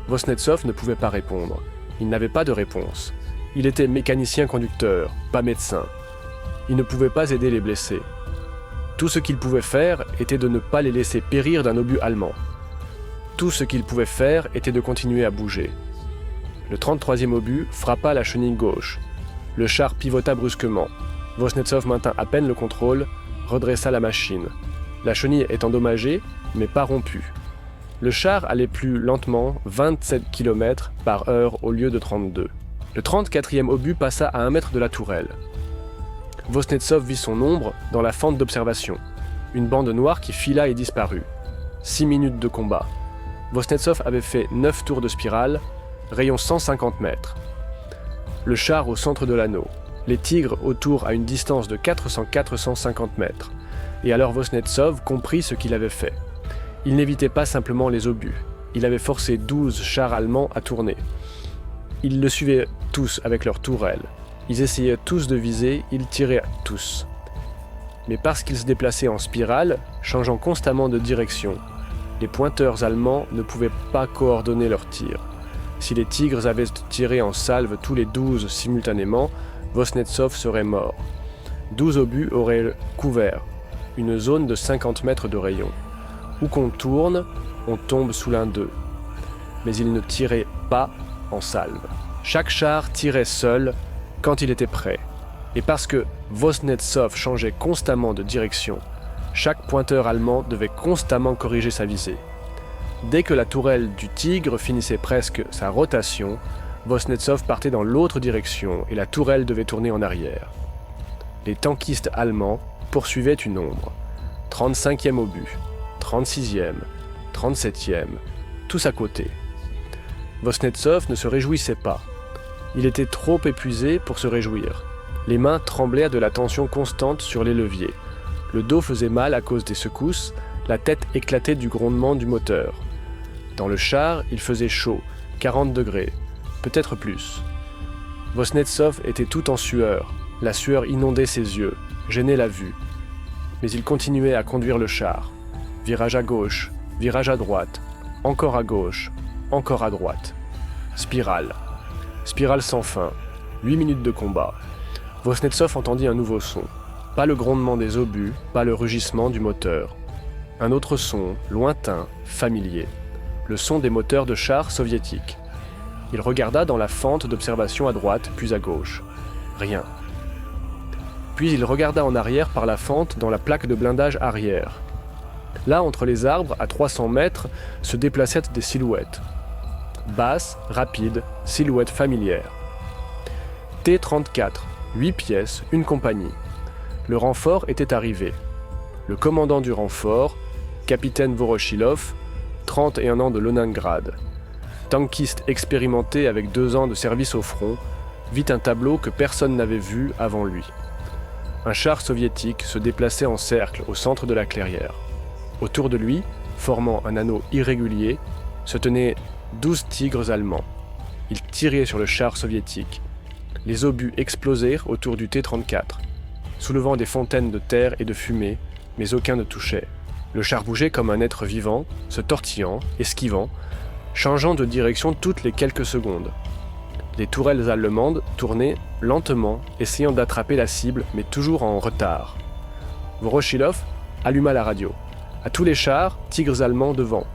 Vosnetsov ne pouvait pas répondre. Il n'avait pas de réponse. Il était mécanicien-conducteur, pas médecin. Il ne pouvait pas aider les blessés. Tout ce qu'il pouvait faire était de ne pas les laisser périr d'un obus allemand. Tout ce qu'il pouvait faire était de continuer à bouger. Le 33e obus frappa la chenille gauche. Le char pivota brusquement. Vosnetsov maintint à peine le contrôle, redressa la machine. La chenille est endommagée, mais pas rompue. Le char allait plus lentement, 27 km/h au lieu de 32. Le 34e obus passa à 1 mètre de la tourelle. Vosnetsov vit son ombre dans la fente d'observation. Une bande noire qui fila et disparut. 6 minutes de combat. Vosnetsov avait fait 9 tours de spirale, rayon 150 mètres. Le char au centre de l'anneau. Les tigres autour à une distance de 400-450 mètres. Et alors Vosnetsov comprit ce qu'il avait fait. Il n'évitait pas simplement les obus. Il avait forcé 12 chars allemands à tourner. Ils le suivaient tous avec leurs tourelles. Ils essayaient tous de viser, ils tiraient tous. Mais parce qu'ils se déplaçaient en spirale, changeant constamment de direction, les pointeurs allemands ne pouvaient pas coordonner leurs tirs. Si les tigres avaient tiré en salve tous les 12 simultanément, Vosnetsov serait mort. 12 obus auraient couvert une zone de 50 mètres de rayon. Où qu'on tourne, on tombe sous l'un d'eux. Mais ils ne tiraient pas en salve. Chaque char tirait seul quand il était prêt. Et parce que Vosnetsov changeait constamment de direction, chaque pointeur allemand devait constamment corriger sa visée. Dès que la tourelle du tigre finissait presque sa rotation, Vosnetsov partait dans l'autre direction et la tourelle devait tourner en arrière. Les tankistes allemands poursuivaient une ombre. 35e obus, 36e, 37e, tous à côté. Vosnetsov ne se réjouissait pas. Il était trop épuisé pour se réjouir. Les mains tremblaient de la tension constante sur les leviers. Le dos faisait mal à cause des secousses, la tête éclatait du grondement du moteur. Dans le char, il faisait chaud, 40 degrés, peut-être plus. Vosnetsov était tout en sueur, la sueur inondait ses yeux, gênait la vue. Mais il continuait à conduire le char. Virage à gauche, virage à droite, encore à gauche, encore à droite. Spirale. Spirale sans fin. 8 minutes de combat. Vosnetsov entendit un nouveau son. Pas le grondement des obus, pas le rugissement du moteur. Un autre son, lointain, familier. Le son des moteurs de chars soviétiques. Il regarda dans la fente d'observation à droite, puis à gauche. Rien. Puis il regarda en arrière par la fente dans la plaque de blindage arrière. Là, entre les arbres, à 300 mètres, se déplaçaient des silhouettes. Basses, rapides, silhouettes familières. T-34, 8 pièces, une compagnie. Le renfort était arrivé. Le commandant du renfort, capitaine Voroshilov, 31 ans de Leningrad. Tankiste expérimenté avec 2 ans de service au front, vit un tableau que personne n'avait vu avant lui. Un char soviétique se déplaçait en cercle au centre de la clairière. Autour de lui, formant un anneau irrégulier, se tenaient 12 tigres allemands. Ils tiraient sur le char soviétique. Les obus explosèrent autour du T-34, soulevant des fontaines de terre et de fumée, mais aucun ne touchait. Le char bougeait comme un être vivant, se tortillant, esquivant, changeant de direction toutes les quelques secondes. Les tourelles allemandes tournaient lentement, essayant d'attraper la cible, mais toujours en retard. Voroshilov alluma la radio. À tous les chars, tigres allemands devant.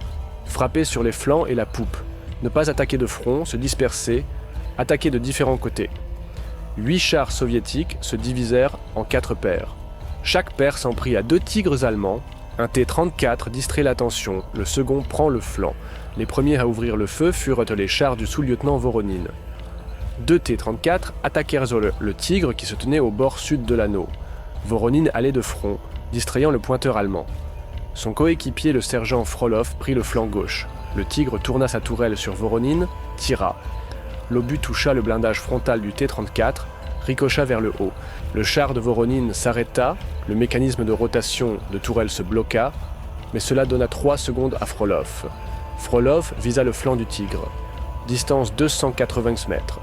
Frapper sur les flancs et la poupe. Ne pas attaquer de front, se disperser, attaquer de différents côtés. 8 chars soviétiques se divisèrent en 4 paires. Chaque paire s'en prit à 2 tigres allemands. Un T-34 distrait l'attention, le second prend le flanc. Les premiers à ouvrir le feu furent les chars du sous-lieutenant Voronin. 2 T-34 attaquèrent le tigre qui se tenait au bord sud de l'anneau. Voronin allait de front, distrayant le pointeur allemand. Son coéquipier, le sergent Frolov, prit le flanc gauche. Le tigre tourna sa tourelle sur Voronin, tira. L'obus toucha le blindage frontal du T-34, ricocha vers le haut. Le char de Voronin s'arrêta, le mécanisme de rotation de tourelle se bloqua, mais cela donna 3 secondes à Frolov. Frolov visa le flanc du Tigre, distance 280 mètres.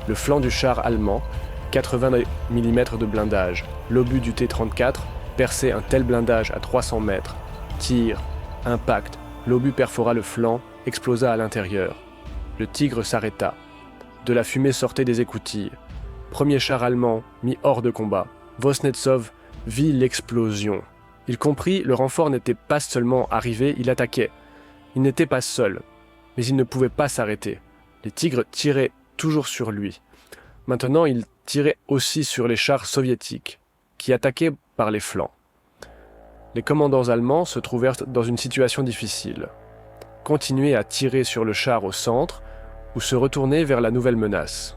Le flanc du char allemand, 80 mm de blindage. L'obus du T-34 perçait un tel blindage à 300 mètres. Tir, impact, l'obus perfora le flanc, explosa à l'intérieur. Le Tigre s'arrêta. De la fumée sortait des écoutilles. Premier char allemand mis hors de combat. Vosnetsov vit l'explosion. Il comprit, le renfort n'était pas seulement arrivé, il attaquait. Il n'était pas seul, mais il ne pouvait pas s'arrêter. Les Tigres tiraient toujours sur lui. Maintenant, il tirait aussi sur les chars soviétiques, qui attaquaient par les flancs. Les commandants allemands se trouvèrent dans une situation difficile. Continuer à tirer sur le char au centre ou se retourner vers la nouvelle menace.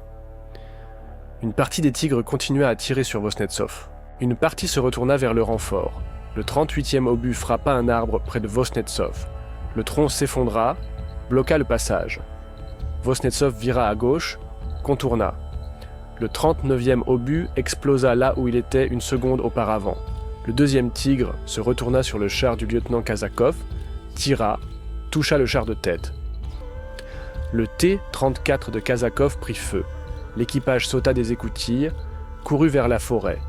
Une partie des Tigres continua à tirer sur Vosnetsov. Une partie se retourna vers le renfort. Le 38e obus frappa un arbre près de Vosnetsov. Le tronc s'effondra, bloqua le passage. Vosnetsov vira à gauche, contourna. Le 39e obus explosa là où il était une seconde auparavant. Le deuxième Tigre se retourna sur le char du lieutenant Kazakov, tira, toucha le char de tête. Le T-34 de Kazakov prit feu. L'équipage sauta des écoutilles, courut vers la forêt.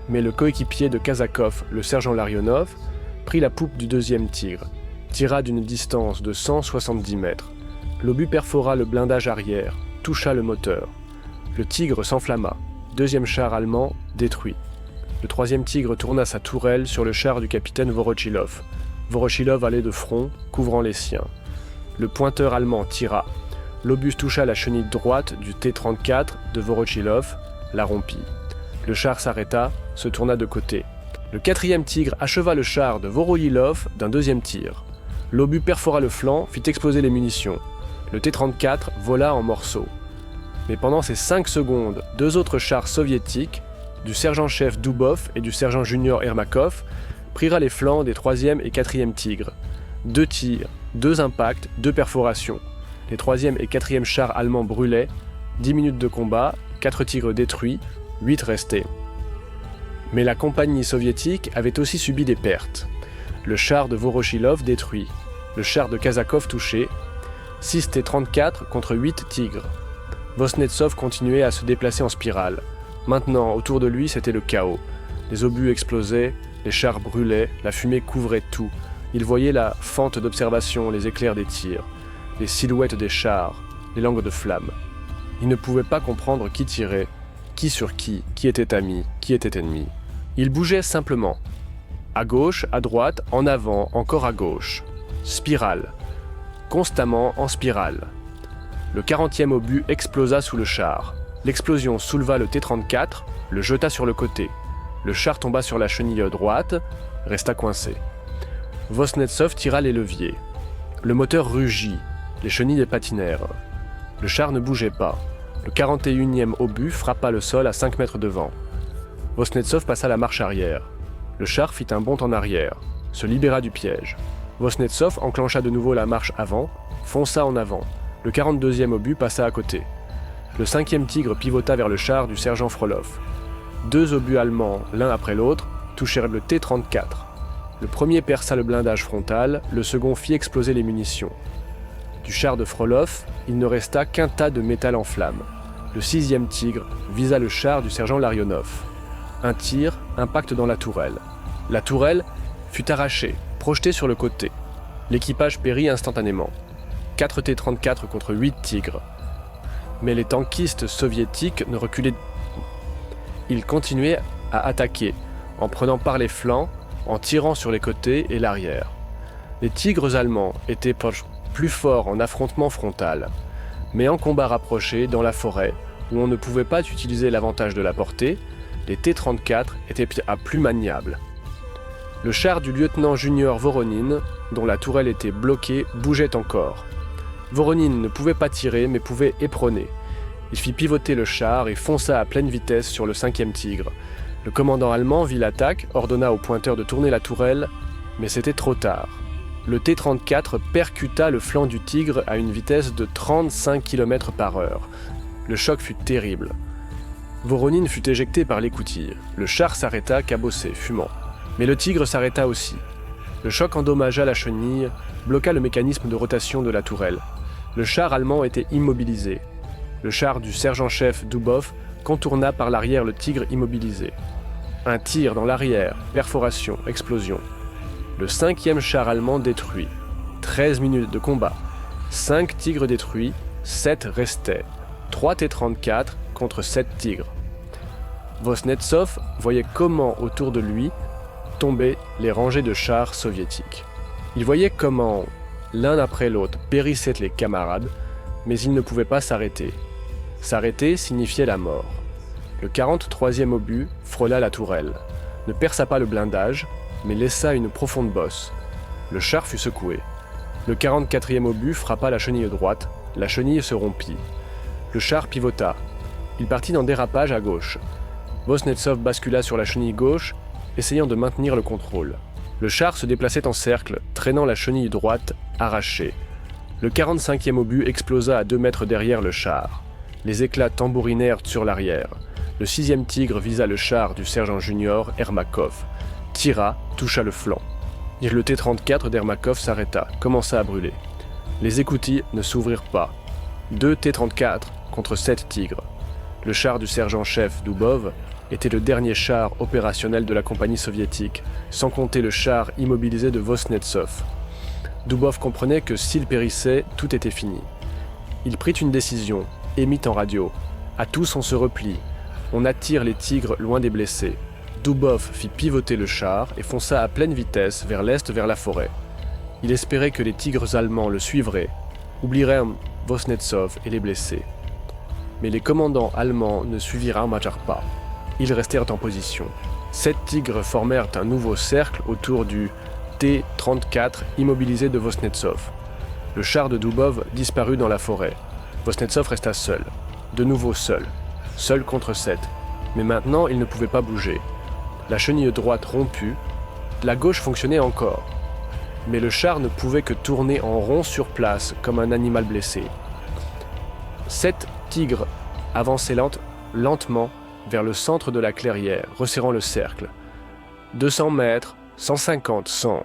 Mais le coéquipier de Kazakov, le sergent Larionov, prit la poupe du deuxième Tigre, tira d'une distance de 170 mètres. L'obus perfora le blindage arrière, toucha le moteur. Le Tigre s'enflamma. Deuxième char allemand détruit. Le troisième Tigre tourna sa tourelle sur le char du capitaine Vorochilov. Vorochilov allait de front, couvrant les siens. Le pointeur allemand tira. L'obus toucha la chenille droite du T-34 de Vorochilov, la rompit. Le char s'arrêta, se tourna de côté. Le quatrième Tigre acheva le char de Vorochilov d'un deuxième tir. L'obus perfora le flanc, fit exploser les munitions. Le T-34 vola en morceaux. Mais pendant ces 5 secondes, deux autres chars soviétiques, du sergent-chef Dubov et du sergent junior Ermakov, prirent les flancs des 3e et 4e Tigres. 2 tirs, 2 impacts, 2 perforations. Les 3e et 4e chars allemands brûlaient. 10 minutes de combat, 4 Tigres détruits, 8 restaient. Mais la compagnie soviétique avait aussi subi des pertes. Le char de Vorochilov détruit, le char de Kazakov touché, 6 T-34 contre 8 Tigres. Vosnetsov continuait à se déplacer en spirale. Maintenant, autour de lui, c'était le chaos. Les obus explosaient, les chars brûlaient, la fumée couvrait tout. Il voyait la fente d'observation, les éclairs des tirs, les silhouettes des chars, les langues de flammes. Il ne pouvait pas comprendre qui tirait, qui sur qui était ami, qui était ennemi. Il bougeait simplement. À gauche, à droite, en avant, encore à gauche. Spirale. Constamment en spirale. Le 40e obus explosa sous le char. L'explosion souleva le T-34, le jeta sur le côté. Le char tomba sur la chenille droite, resta coincé. Vosnetsov tira les leviers. Le moteur rugit, les chenilles patinèrent. Le char ne bougeait pas. Le 41e obus frappa le sol à 5 mètres devant. Vosnetsov passa la marche arrière. Le char fit un bond en arrière, se libéra du piège. Vosnetsov enclencha de nouveau la marche avant, fonça en avant. Le 42e obus passa à côté. Le 5e Tigre pivota vers le char du sergent Frolov. 2 obus allemands, l'un après l'autre, touchèrent le T-34. Le premier perça le blindage frontal, le second fit exploser les munitions. Du char de Frolov, il ne resta qu'un tas de métal en flammes. Le 6e Tigre visa le char du sergent Larionov. Un tir, impact dans la tourelle. La tourelle fut arrachée, projetée sur le côté. L'équipage périt instantanément. 4 T-34 contre 8 Tigres. Mais les tankistes soviétiques ne reculaient. Ils continuaient à attaquer, en prenant par les flancs, en tirant sur les côtés et l'arrière. Les Tigres allemands étaient plus forts en affrontement frontal, mais en combat rapproché dans la forêt, où on ne pouvait pas utiliser l'avantage de la portée, les T-34 étaient à plus maniables. Le char du lieutenant junior Voronin, dont la tourelle était bloquée, bougeait encore. Voronin ne pouvait pas tirer, mais pouvait éperonner. Il fit pivoter le char et fonça à pleine vitesse sur le 5e Tigre. Le commandant allemand vit l'attaque, ordonna au pointeur de tourner la tourelle, mais c'était trop tard. Le T-34 percuta le flanc du Tigre à une vitesse de 35 km/h. Le choc fut terrible. Voronin fut éjecté par l'écoutille. Le char s'arrêta, cabossé, fumant. Mais le Tigre s'arrêta aussi. Le choc endommagea la chenille, bloqua le mécanisme de rotation de la tourelle. Le char allemand était immobilisé. Le char du sergent-chef Dubov contourna par l'arrière le Tigre immobilisé. Un tir dans l'arrière, perforation, explosion. Le 5e char allemand détruit. 13 minutes de combat. 5 Tigres détruits, 7 restaient. 3 T-34 contre 7 Tigres. Vosnetsov voyait comment autour de lui tombaient les rangées de chars soviétiques. Il voyait comment, l'un après l'autre, périssaient les camarades, mais il ne pouvait pas s'arrêter. S'arrêter signifiait la mort. Le 43e obus frôla la tourelle, ne perça pas le blindage, mais laissa une profonde bosse. Le char fut secoué. Le 44e obus frappa la chenille droite, la chenille se rompit. Le char pivota. Il partit en dérapage à gauche. Vosnetsov bascula sur la chenille gauche, essayant de maintenir le contrôle. Le char se déplaçait en cercle, traînant la chenille droite, arrachée. Le 45e obus explosa à 2 mètres derrière le char. Les éclats tambourinèrent sur l'arrière. Le 6e Tigre visa le char du sergent junior Ermakov, tira, toucha le flanc. Et le T-34 d'Ermakov s'arrêta, commença à brûler. Les écoutilles ne s'ouvrirent pas. 2 T-34 contre 7 Tigres. Le char du sergent-chef Dubov était le dernier char opérationnel de la compagnie soviétique, sans compter le char immobilisé de Vosnetsov. Dubov comprenait que s'il périssait, tout était fini. Il prit une décision, émit en radio. À tous on se replie. On attire les Tigres loin des blessés. Dubov fit pivoter le char et fonça à pleine vitesse vers l'est vers la forêt. Il espérait que les Tigres allemands le suivraient, oublieraient Vosnetsov et les blessés. Mais les commandants allemands ne suivirent Armajar pas. Ils restèrent en position. 7 Tigres formèrent un nouveau cercle autour du T-34 immobilisé de Vosnetsov. Le char de Dubov disparut dans la forêt. Vosnetsov resta seul. De nouveau seul. Seul contre 7. Mais maintenant, il ne pouvait pas bouger. La chenille droite rompue, la gauche fonctionnait encore. Mais le char ne pouvait que tourner en rond sur place, comme un animal blessé. 7 Tigres avançaient lentement vers le centre de la clairière, resserrant le cercle. 200 mètres, 150, 100.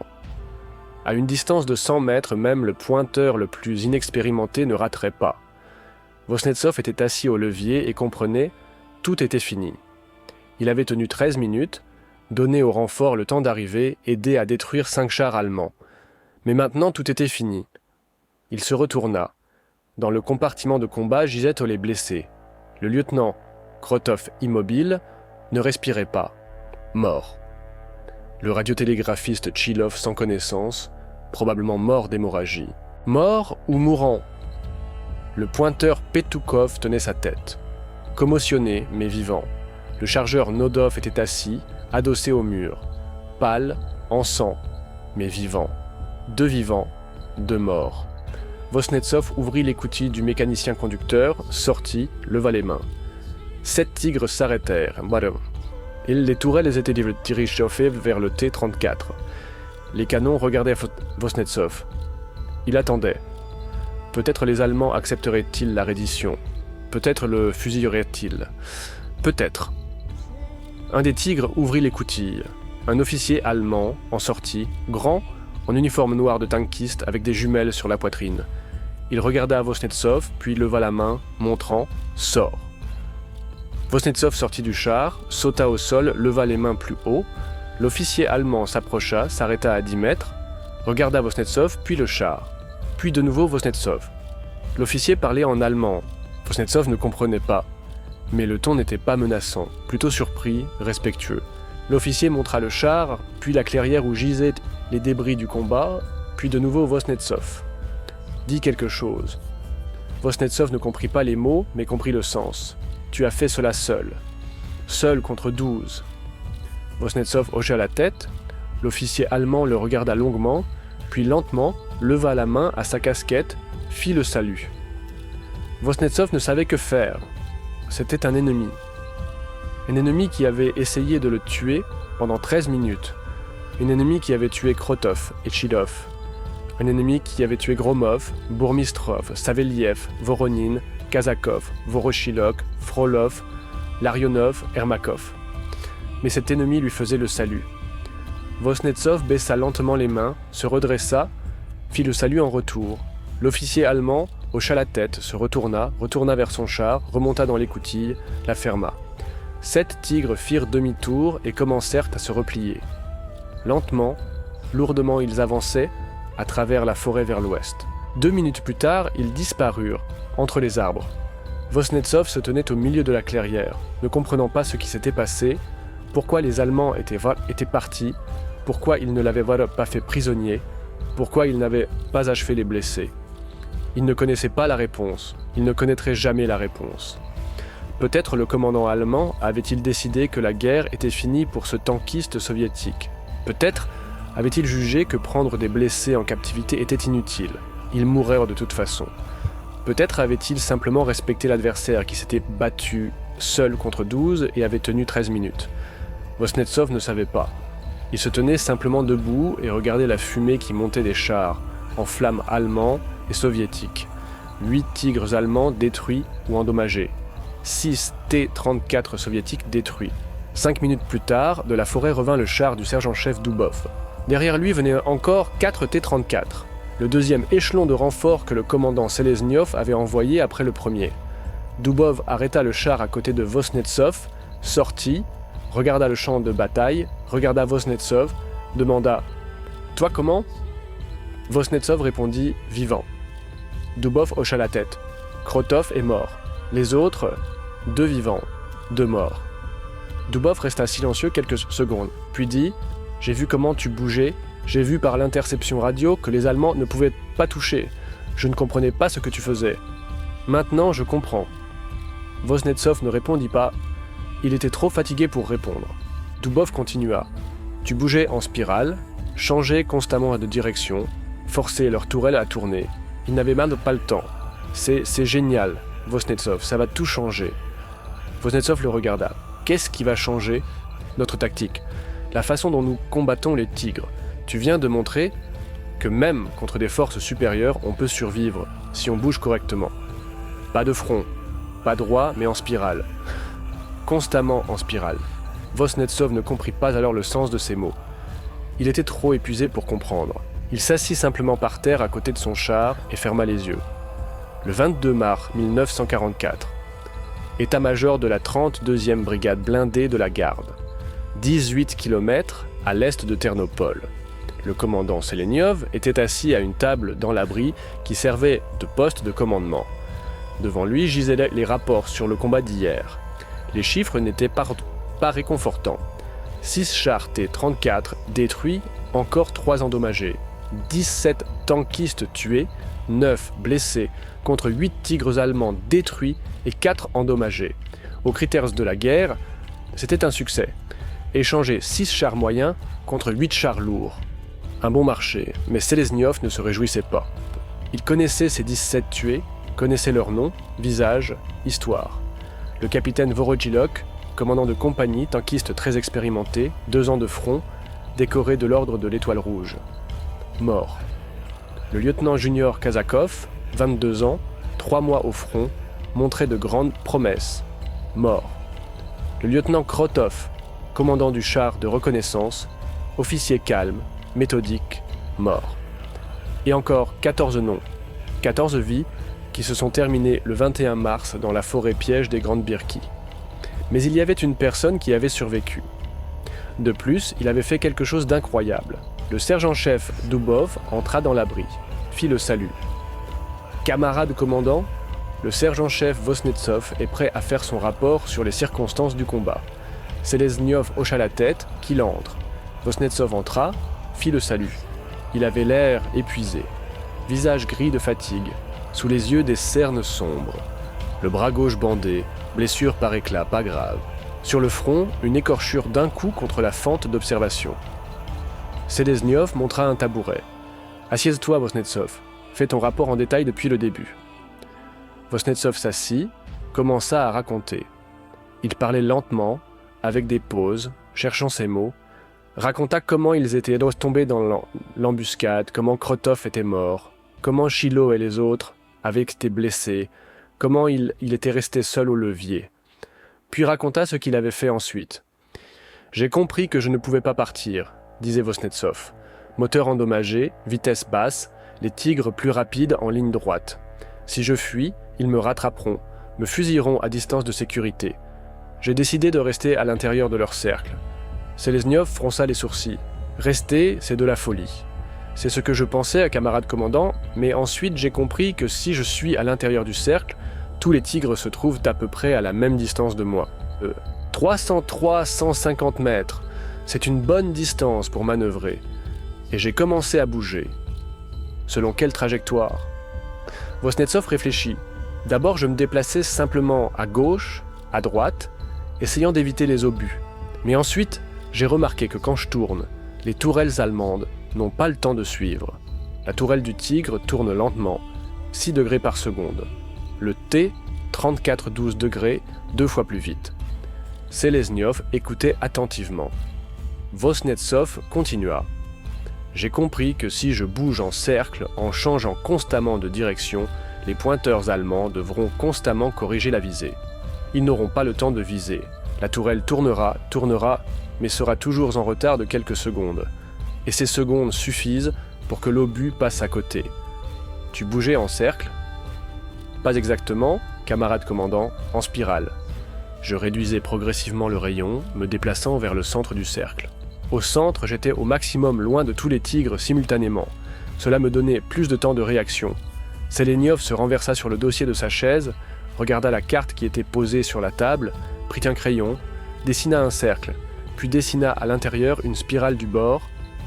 À une distance de 100 mètres, même le pointeur le plus inexpérimenté ne raterait pas. Vosnetsov était assis au levier et comprenait, tout était fini. Il avait tenu 13 minutes, donné au renfort le temps d'arriver, aidé à détruire 5 chars allemands. Mais maintenant tout était fini. Il se retourna. Dans le compartiment de combat gisaient les blessés. Le lieutenant, Krotov immobile, ne respirait pas. Mort. Le radiotélégraphiste Tchilov sans connaissance, probablement mort d'hémorragie. Mort ou mourant? Le pointeur Petukov tenait sa tête. Commotionné, mais vivant. Le chargeur Nodov était assis, adossé au mur. Pâle, en sang, mais vivant. 2 vivants, 2 morts. Vosnetsov ouvrit l'écoutille du mécanicien conducteur, sortit, leva les mains. 7 Tigres s'arrêtèrent. Et les tourelles étaient dirigées vers le T-34. Les canons regardaient Vosnetsov. Il attendait. Peut-être les Allemands accepteraient-ils la reddition. Peut-être le fusilleraient-ils. Peut-être. Un des Tigres ouvrit l'écoutille. Un officier allemand, en sortit, grand, en uniforme noir de tankiste avec des jumelles sur la poitrine. Il regarda Vosnetsov, puis leva la main, montrant « Sors ». Vosnetsov sortit du char, sauta au sol, leva les mains plus haut. L'officier allemand s'approcha, s'arrêta à 10 mètres, regarda Vosnetsov, puis le char. Puis de nouveau Vosnetsov. L'officier parlait en allemand. Vosnetsov ne comprenait pas. Mais le ton n'était pas menaçant, plutôt surpris, respectueux. L'officier montra le char, puis la clairière où gisaient les débris du combat, puis de nouveau Vosnetsov. Dis quelque chose. Vosnetsov ne comprit pas les mots, mais comprit le sens. Tu as fait cela seul. Seul contre 12. Vosnetsov hocha la tête. L'officier allemand le regarda longuement, puis lentement leva la main à sa casquette, fit le salut. Vosnetsov ne savait que faire. C'était un ennemi. Un ennemi qui avait essayé de le tuer pendant 13 minutes. Un ennemi qui avait tué Krotov et Tchilov. Un ennemi qui avait tué Gromov, Bourmistrov, Saveliev, Voronin, Kazakov, Voroshilok, Frolov, Larionov, Ermakov. Mais cet ennemi lui faisait le salut. Vosnetsov baissa lentement les mains, se redressa, fit le salut en retour. L'officier allemand hocha la tête, se retourna vers son char, remonta dans l'écoutille, la ferma. 7 tigres firent demi-tour et commencèrent à se replier. Lentement, lourdement ils avançaient à travers la forêt vers l'ouest. 2 minutes plus tard, ils disparurent entre les arbres. Vosnetsov se tenait au milieu de la clairière, ne comprenant pas ce qui s'était passé, pourquoi les Allemands étaient partis, pourquoi ils ne l'avaient pas fait prisonnier, pourquoi ils n'avaient pas achevé les blessés. Il ne connaissait pas la réponse, il ne connaîtrait jamais la réponse. Peut-être le commandant allemand avait-il décidé que la guerre était finie pour ce tankiste soviétique. Peut-être avait-il jugé que prendre des blessés en captivité était inutile. Ils mourraient de toute façon. Peut-être avait-il simplement respecté l'adversaire qui s'était battu seul contre 12 et avait tenu 13 minutes. Vosnetsov ne savait pas. Il se tenait simplement debout et regardait la fumée qui montait des chars, en flammes allemands et soviétiques. 8 tigres allemands détruits ou endommagés. 6 T-34 soviétiques détruits. 5 minutes plus tard, de la forêt revint le char du sergent-chef Dubov. Derrière lui venaient encore 4 T-34, le deuxième échelon de renfort que le commandant Selezniov avait envoyé après le premier. Dubov arrêta le char à côté de Vosnetsov, sortit, regarda le champ de bataille, regarda Vosnetsov, demanda « Toi comment ?» Vosnetsov répondit « Vivant ». Dubov hocha la tête. « Krotov est mort. Les autres, 2 vivants, 2 morts. » Dubov resta silencieux quelques secondes, puis dit « J'ai vu comment tu bougeais, j'ai vu par l'interception radio que les Allemands ne pouvaient pas toucher. Je ne comprenais pas ce que tu faisais. Maintenant, je comprends. » Vosnetsov ne répondit pas. Il était trop fatigué pour répondre. Dubov continua. « Tu bougeais en spirale, changeais constamment de direction, forçais leur tourelle à tourner. Ils n'avaient même pas le temps. C'est génial, Vosnetsov, ça va tout changer. » Vosnetsov le regarda. « Qu'est-ce qui va changer ? Notre tactique. La façon dont nous combattons les tigres. Tu viens de montrer que même contre des forces supérieures, on peut survivre si on bouge correctement. Pas de front, pas droit, mais en spirale. Constamment en spirale. » Vosnetsov ne comprit pas alors le sens de ces mots. Il était trop épuisé pour comprendre. Il s'assit simplement par terre à côté de son char et ferma les yeux. Le 22 mars 1944, état-major de la 32e brigade blindée de la garde, 18 km à l'est de Ternopol. Le commandant Seleniov était assis à une table dans l'abri qui servait de poste de commandement. Devant lui gisaient les rapports sur le combat d'hier. Les chiffres n'étaient pas réconfortants. 6 chars T-34 détruits, encore 3 endommagés. 17 tankistes tués, 9 blessés, contre 8 tigres allemands détruits et 4 endommagés. Aux critères de la guerre, c'était un succès. Échanger 6 chars moyens contre 8 chars lourds. Un bon marché, mais Selezniov ne se réjouissait pas. Il connaissait ces 17 tués, connaissait leurs noms, visages, histoire. Le capitaine Vorojilok, commandant de compagnie, tankiste très expérimenté, 2 ans de front, décoré de l'ordre de l'Étoile Rouge. Mort. Le lieutenant junior Kazakov, 22 ans, 3 mois au front, montrait de grandes promesses. Mort. Le lieutenant Krotov, commandant du char de reconnaissance, officier calme, méthodique, mort. Et encore 14 noms, 14 vies qui se sont terminées le 21 mars dans la forêt piège des Grandes Birki. Mais il y avait une personne qui avait survécu. De plus, il avait fait quelque chose d'incroyable. Le sergent-chef Dubov entra dans l'abri, fit le salut. « Camarade commandant, le sergent-chef Vosnetsov est prêt à faire son rapport sur les circonstances du combat. » Selezniov hocha la tête, qu'il entre. Vosnetsov entra, fit le salut. Il avait l'air épuisé, visage gris de fatigue, sous les yeux des cernes sombres. Le bras gauche bandé, blessure par éclat, pas grave. Sur le front, une écorchure d'un coup contre la fente d'observation. Selezniov montra un tabouret. « Assieds-toi, Vosnetsov. Fais ton rapport en détail depuis le début. » Vosnetsov s'assit, commença à raconter. Il parlait lentement, avec des pauses, cherchant ses mots, raconta comment ils étaient tombés dans l'embuscade, comment Krotov était mort, comment Chilo et les autres avaient été blessés, comment il était resté seul au levier. Puis raconta ce qu'il avait fait ensuite. « J'ai compris que je ne pouvais pas partir. disait Vosnetsov. Moteur endommagé, vitesse basse, les tigres plus rapides en ligne droite. Si je fuis, ils me rattraperont, me fusilleront à distance de sécurité. J'ai décidé de rester à l'intérieur de leur cercle. Selezniov fronça les sourcils. Rester, c'est de la folie. C'est ce que je pensais, camarade commandant, mais ensuite j'ai compris que si je suis à l'intérieur du cercle, tous les tigres se trouvent à peu près à la même distance de moi. 300-150 mètres, c'est une bonne distance pour manœuvrer. Et j'ai commencé à bouger. Selon quelle trajectoire ? Vosnetsov réfléchit. D'abord, je me déplaçais simplement à gauche, à droite, essayant d'éviter les obus. Mais ensuite, j'ai remarqué que quand je tourne, les tourelles allemandes n'ont pas le temps de suivre. La tourelle du tigre tourne lentement, 6 degrés par seconde. Le T, 34-12 degrés, 2 fois plus vite. Selezniov écoutait attentivement. Vosnetsov continua. J'ai compris que si je bouge en cercle en changeant constamment de direction, les pointeurs allemands devront constamment corriger la visée. Ils n'auront pas le temps de viser. La tourelle tournera, mais sera toujours en retard de quelques secondes. Et ces secondes suffisent pour que l'obus passe à côté. Tu bougeais en cercle ? Pas exactement, camarade commandant, en spirale. Je réduisais progressivement le rayon, me déplaçant vers le centre du cercle. Au centre, j'étais au maximum loin de tous les tigres simultanément. Cela me donnait plus de temps de réaction. Selezniov se renversa sur le dossier de sa chaise, regarda la carte qui était posée sur la table, prit un crayon, dessina un cercle, puis dessina à l'intérieur une spirale du bord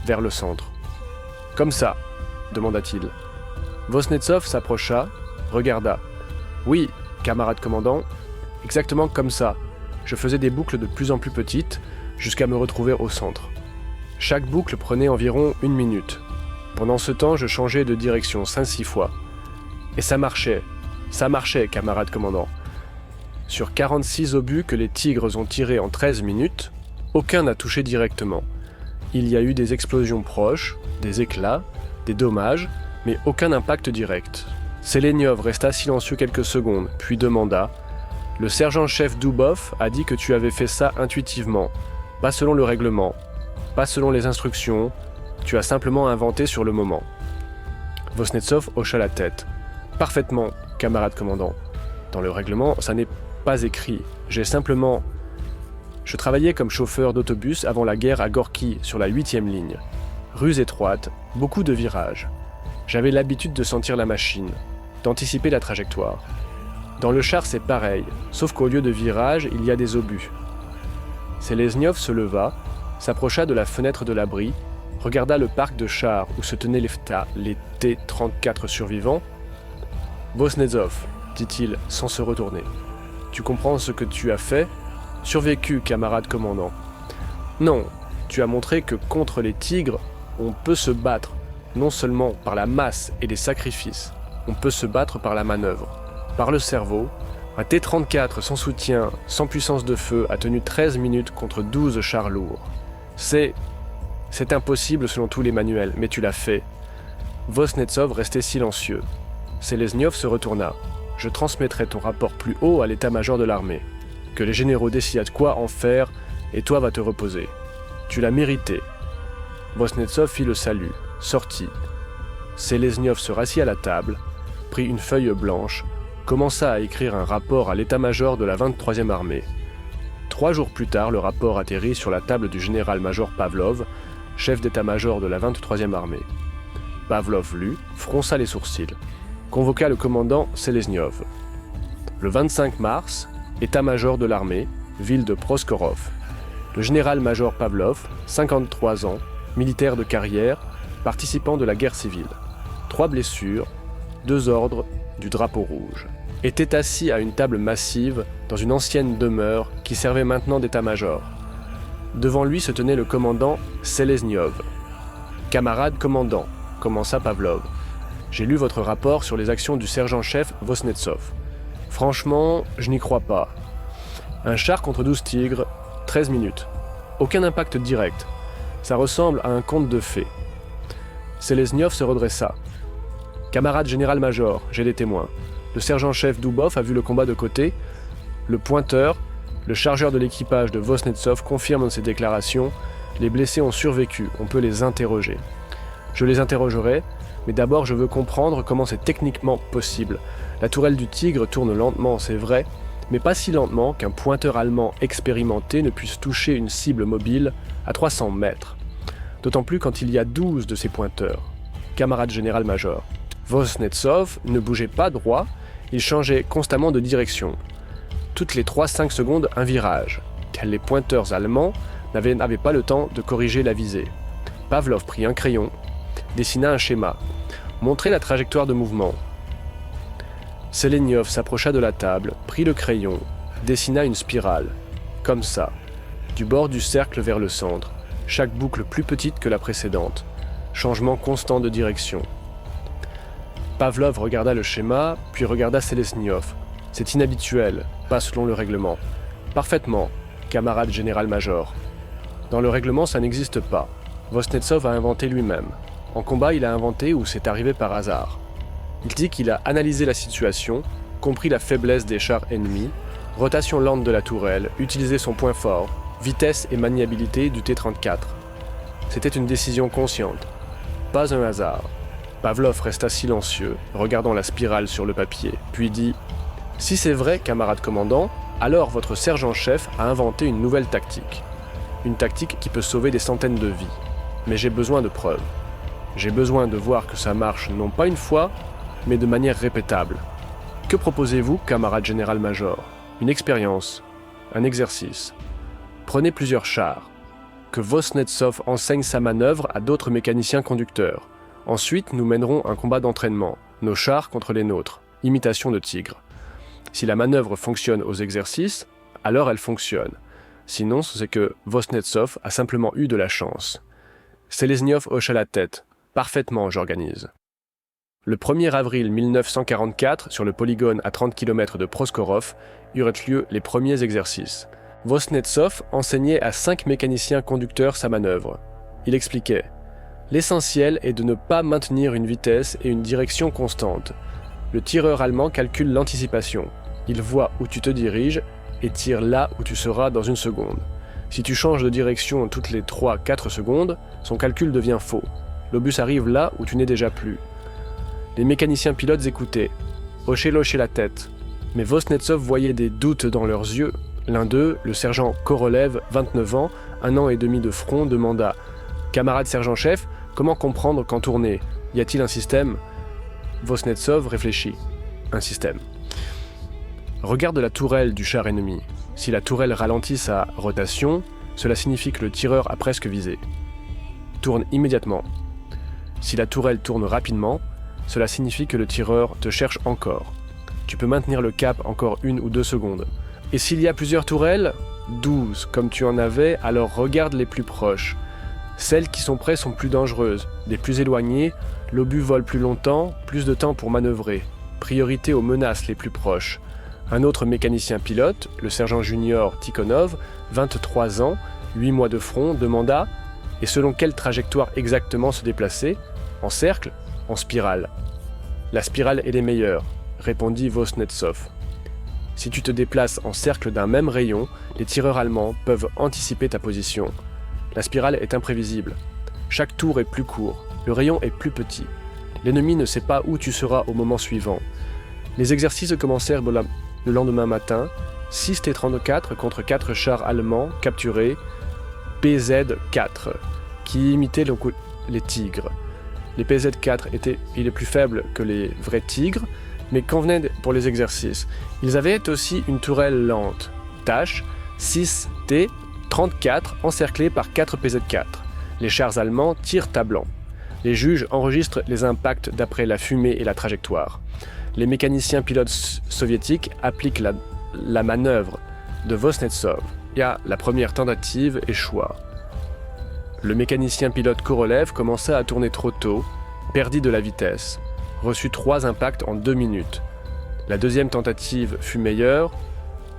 vers le centre. « Comme ça ?» demanda-t-il. Vosnetsov s'approcha, regarda. « Oui, camarade commandant, exactement comme ça. Je faisais des boucles de plus en plus petites, jusqu'à me retrouver au centre. Chaque boucle prenait environ 1 minute. Pendant ce temps, je changeais de direction 5-6 fois. Et ça marchait, camarade commandant. Sur 46 obus que les tigres ont tirés en 13 minutes, aucun n'a touché directement. Il y a eu des explosions proches, des éclats, des dommages, mais aucun impact direct. Selezniov resta silencieux quelques secondes, puis demanda « Le sergent-chef Doubov a dit que tu avais fait ça intuitivement, pas selon le règlement, pas selon les instructions, tu as simplement inventé sur le moment. » Vosnetsov hocha la tête. « Parfaitement, camarade commandant. Dans le règlement, ça n'est pas écrit. Je travaillais comme chauffeur d'autobus avant la guerre à Gorki, sur la 8e ligne. Rues étroites, beaucoup de virages. J'avais l'habitude de sentir la machine, d'anticiper la trajectoire. Dans le char, c'est pareil, sauf qu'au lieu de virages, il y a des obus. » Selezniov se leva, s'approcha de la fenêtre de l'abri, regarda le parc de chars où se tenaient les T-34 survivants. « Vosnetsov, dit-il sans se retourner, tu comprends ce que tu as fait ? Survécu, camarade commandant. Non, tu as montré que contre les tigres, on peut se battre, non seulement par la masse et les sacrifices, on peut se battre par la manœuvre, par le cerveau. Un T-34 sans soutien, sans puissance de feu, a tenu 13 minutes contre 12 chars lourds. C'est impossible selon tous les manuels, mais tu l'as fait. » Vosnetsov restait silencieux. Selezniov se retourna. « Je transmettrai ton rapport plus haut à l'état-major de l'armée. Que les généraux décident de quoi en faire, et toi vas te reposer. Tu l'as mérité. » Vosnetsov fit le salut, sortit. Selezniov se rassit à la table, prit une feuille blanche, commença à écrire un rapport à l'état-major de la 23e armée. 3 jours plus tard, le rapport atterrit sur la table du général-major Pavlov, chef d'état-major de la 23e armée. Pavlov lut, fronça les sourcils, convoqua le commandant Selezniov. Le 25 mars, état-major de l'armée, ville de Proskhorov. Le général-major Pavlov, 53 ans, militaire de carrière, participant de la guerre civile. 3 blessures, 2 ordres du drapeau rouge. Était assis à une table massive dans une ancienne demeure qui servait maintenant d'état-major. Devant lui se tenait le commandant Selezniov. « Camarade commandant, » commença Pavlov, « j'ai lu votre rapport sur les actions du sergent-chef Vosnetsov. Franchement, je n'y crois pas. Un char contre 12 tigres, 13 minutes. Aucun impact direct. Ça ressemble à un conte de fées. » Selezniov se redressa. « Camarade général-major, j'ai des témoins. Le sergent-chef Doubov a vu le combat de côté. Le pointeur, le chargeur de l'équipage de Vosnetsov confirme dans ses déclarations. Les blessés ont survécu, on peut les interroger. Je les interrogerai, mais d'abord je veux comprendre comment c'est techniquement possible. La tourelle du Tigre tourne lentement, c'est vrai, mais pas si lentement qu'un pointeur allemand expérimenté ne puisse toucher une cible mobile à 300 mètres. D'autant plus quand il y a 12 de ces pointeurs. Camarade général-major. Vosnetsov ne bougeait pas droit, il changeait constamment de direction. Toutes les 3-5 secondes, un virage. Les pointeurs allemands n'avaient pas le temps de corriger la visée. Pavlov prit un crayon, dessina un schéma, montrait la trajectoire de mouvement. Seleniov s'approcha de la table, prit le crayon, dessina une spirale, comme ça, du bord du cercle vers le centre, chaque boucle plus petite que la précédente, changement constant de direction. Pavlov regarda le schéma, puis regarda Selesniov. C'est inhabituel, pas selon le règlement. Parfaitement, camarade général-major. Dans le règlement, ça n'existe pas. Vosnetsov a inventé lui-même. En combat, il a inventé ou c'est arrivé par hasard. Il dit qu'il a analysé la situation, compris la faiblesse des chars ennemis, rotation lente de la tourelle, utilisé son point fort, vitesse et maniabilité du T-34. C'était une décision consciente, pas un hasard. Pavlov resta silencieux, regardant la spirale sur le papier, puis dit « Si c'est vrai, camarade commandant, alors votre sergent-chef a inventé une nouvelle tactique. Une tactique qui peut sauver des centaines de vies. Mais j'ai besoin de preuves. J'ai besoin de voir que ça marche non pas une fois, mais de manière répétable. Que proposez-vous, camarade général-major? Une expérience, un exercice. Prenez plusieurs chars. Que Vosnetsov enseigne sa manœuvre à d'autres mécaniciens conducteurs. Ensuite, nous mènerons un combat d'entraînement, nos chars contre les nôtres, imitation de tigre. Si la manœuvre fonctionne aux exercices, alors elle fonctionne. Sinon, c'est que Vosnetsov a simplement eu de la chance. Selesniov hocha la tête. Parfaitement, j'organise. Le 1er avril 1944, sur le polygone à 30 km de Proskhorov, eurent lieu les premiers exercices. Vosnetsov enseignait à 5 mécaniciens conducteurs sa manœuvre. Il expliquait « L'essentiel est de ne pas maintenir une vitesse et une direction constante. Le tireur allemand calcule l'anticipation. Il voit où tu te diriges et tire là où tu seras dans une seconde. Si tu changes de direction toutes les 3-4 secondes, son calcul devient faux. L'obus arrive là où tu n'es déjà plus. » Les mécaniciens pilotes écoutaient, hochaient la tête. Mais Vosnetsov voyait des doutes dans leurs yeux. L'un d'eux, le sergent Korolev, 29 ans, 1 an et demi de front, demanda « Camarade sergent-chef, comment comprendre qu'en tournée, y a-t-il un système ?» Vosnetsov réfléchit. Un système. Regarde la tourelle du char ennemi. Si la tourelle ralentit sa rotation, cela signifie que le tireur a presque visé. Tourne immédiatement. Si la tourelle tourne rapidement, cela signifie que le tireur te cherche encore. Tu peux maintenir le cap encore 1 ou 2 secondes. Et s'il y a plusieurs tourelles, 12 comme tu en avais, alors regarde les plus proches. Celles qui sont près sont plus dangereuses. Les plus éloignées, l'obus vole plus longtemps, plus de temps pour manœuvrer. Priorité aux menaces les plus proches. Un autre mécanicien pilote, le sergent junior Tikhonov, 23 ans, 8 mois de front, demanda « Et selon quelle trajectoire exactement se déplacer? En cercle? En spirale. » « La spirale est les meilleure, répondit Vosnetsov. Si tu te déplaces en cercle d'un même rayon, les tireurs allemands peuvent anticiper ta position. La spirale est imprévisible. Chaque tour est plus court, le rayon est plus petit. L'ennemi ne sait pas où tu seras au moment suivant. Les exercices commencèrent le lendemain matin, 6 T-34 contre 4 chars allemands capturés, PZ-4, qui imitaient les tigres. Les PZ-4 étaient plus faibles que les vrais tigres, mais convenaient pour les exercices. Ils avaient aussi une tourelle lente, Tash 6T-34 encerclée par 4 PZ-4. Les chars allemands tirent à blanc. Les juges enregistrent les impacts d'après la fumée et la trajectoire. Les mécaniciens pilotes soviétiques appliquent la manœuvre de Vosnetsov. La première tentative échoua. Le mécanicien pilote Korolev commença à tourner trop tôt, perdit de la vitesse, reçut 3 impacts en 2 minutes. La deuxième tentative fut meilleure.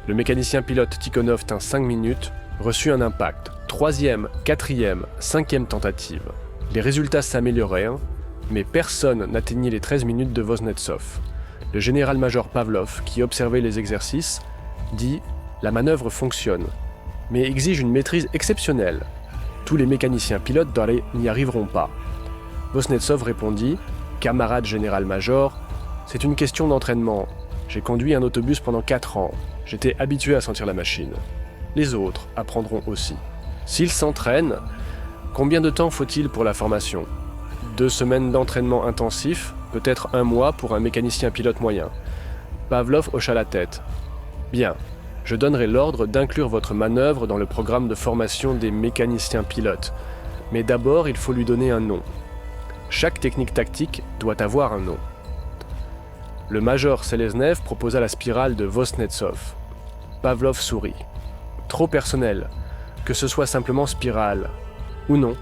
Le mécanicien pilote Tikhonov tint 5 minutes, reçut un impact. 3e, 4e, 5e tentative. Les résultats s'améliorèrent, mais personne n'atteignit les 13 minutes de Vosnetsov. Le général-major Pavlov, qui observait les exercices, dit « La manœuvre fonctionne, mais exige une maîtrise exceptionnelle. Tous les mécaniciens pilotes n'y arriveront pas. Vosnetsov répondit « Camarade général-major, c'est une question d'entraînement. J'ai conduit un autobus pendant 4 ans. J'étais habitué à sentir la machine. Les autres apprendront aussi. S'ils s'entraînent, combien de temps faut-il pour la formation ? 2 semaines d'entraînement intensif, peut-être 1 mois pour un mécanicien pilote moyen. » Pavlov hocha la tête. « Bien, je donnerai l'ordre d'inclure votre manœuvre dans le programme de formation des mécaniciens pilotes. Mais d'abord, il faut lui donner un nom. Chaque technique tactique doit avoir un nom. » Le major Seleznev proposa la spirale de Vosnetsov. Pavlov sourit. « Trop personnel, que ce soit simplement spirale. Ou non. »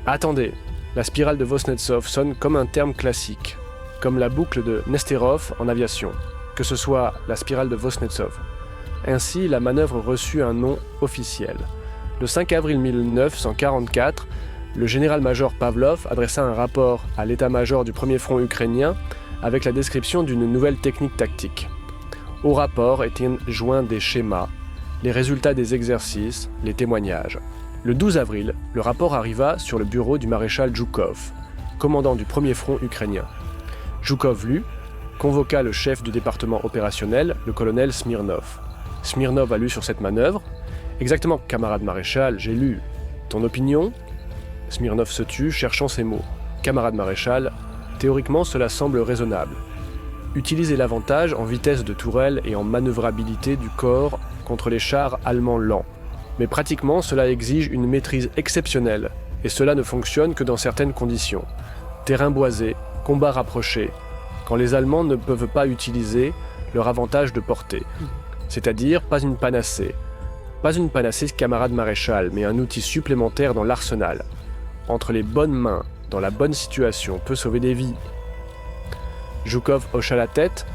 Attendez, la spirale de Vosnetsov sonne comme un terme classique, comme la boucle de Nesterov en aviation, que ce soit la spirale de Vosnetsov. Ainsi, la manœuvre reçut un nom officiel. Le 5 avril 1944, le général-major Pavlov adressa un rapport à l'état-major du premier front ukrainien avec la description d'une nouvelle technique tactique. Au rapport étaient joints des schémas, les résultats des exercices, les témoignages. Le 12 avril, le rapport arriva sur le bureau du maréchal Zhukov, commandant du premier front ukrainien. Zhukov lut, convoqua le chef du département opérationnel, le colonel Smirnov. Smirnov a lu sur cette manœuvre. « Exactement, camarade maréchal, j'ai lu. Ton opinion ?» Smirnov se tut, cherchant ses mots. « Camarade maréchal, théoriquement cela semble raisonnable. Utiliser l'avantage en vitesse de tourelle et en manœuvrabilité du corps contre les chars allemands lents. Mais pratiquement cela exige une maîtrise exceptionnelle, et cela ne fonctionne que dans certaines conditions. Terrain boisé, combat rapproché, quand les Allemands ne peuvent pas utiliser leur avantage de portée. C'est-à-dire pas une panacée. Pas une panacée, camarade maréchal, mais un outil supplémentaire dans l'arsenal. Entre les bonnes mains, dans la bonne situation, peut sauver des vies. » Zhukov hocha la tête.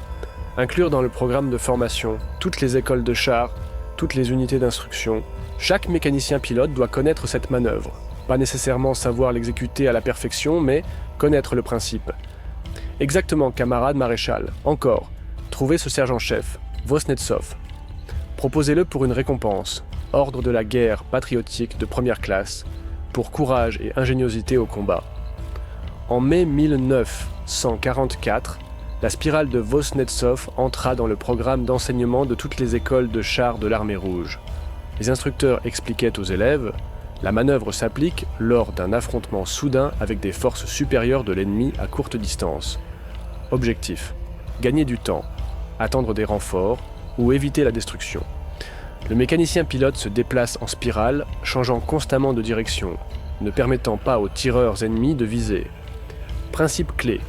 Inclure dans le programme de formation toutes les écoles de chars, toutes les unités d'instruction. Chaque mécanicien pilote doit connaître cette manœuvre. Pas nécessairement savoir l'exécuter à la perfection, mais connaître le principe. Exactement, camarade maréchal. Encore, trouvez ce sergent-chef, Vosnetsov. Proposez-le pour une récompense, ordre de la guerre patriotique de première classe, pour courage et ingéniosité au combat. En mai 1944, la spirale de Vosnetsov entra dans le programme d'enseignement de toutes les écoles de chars de l'armée rouge. Les instructeurs expliquaient aux élèves « La manœuvre s'applique lors d'un affrontement soudain avec des forces supérieures de l'ennemi à courte distance. Objectif : gagner du temps, attendre des renforts ou éviter la destruction. Le mécanicien pilote se déplace en spirale, changeant constamment de direction, ne permettant pas aux tireurs ennemis de viser. Principe clé :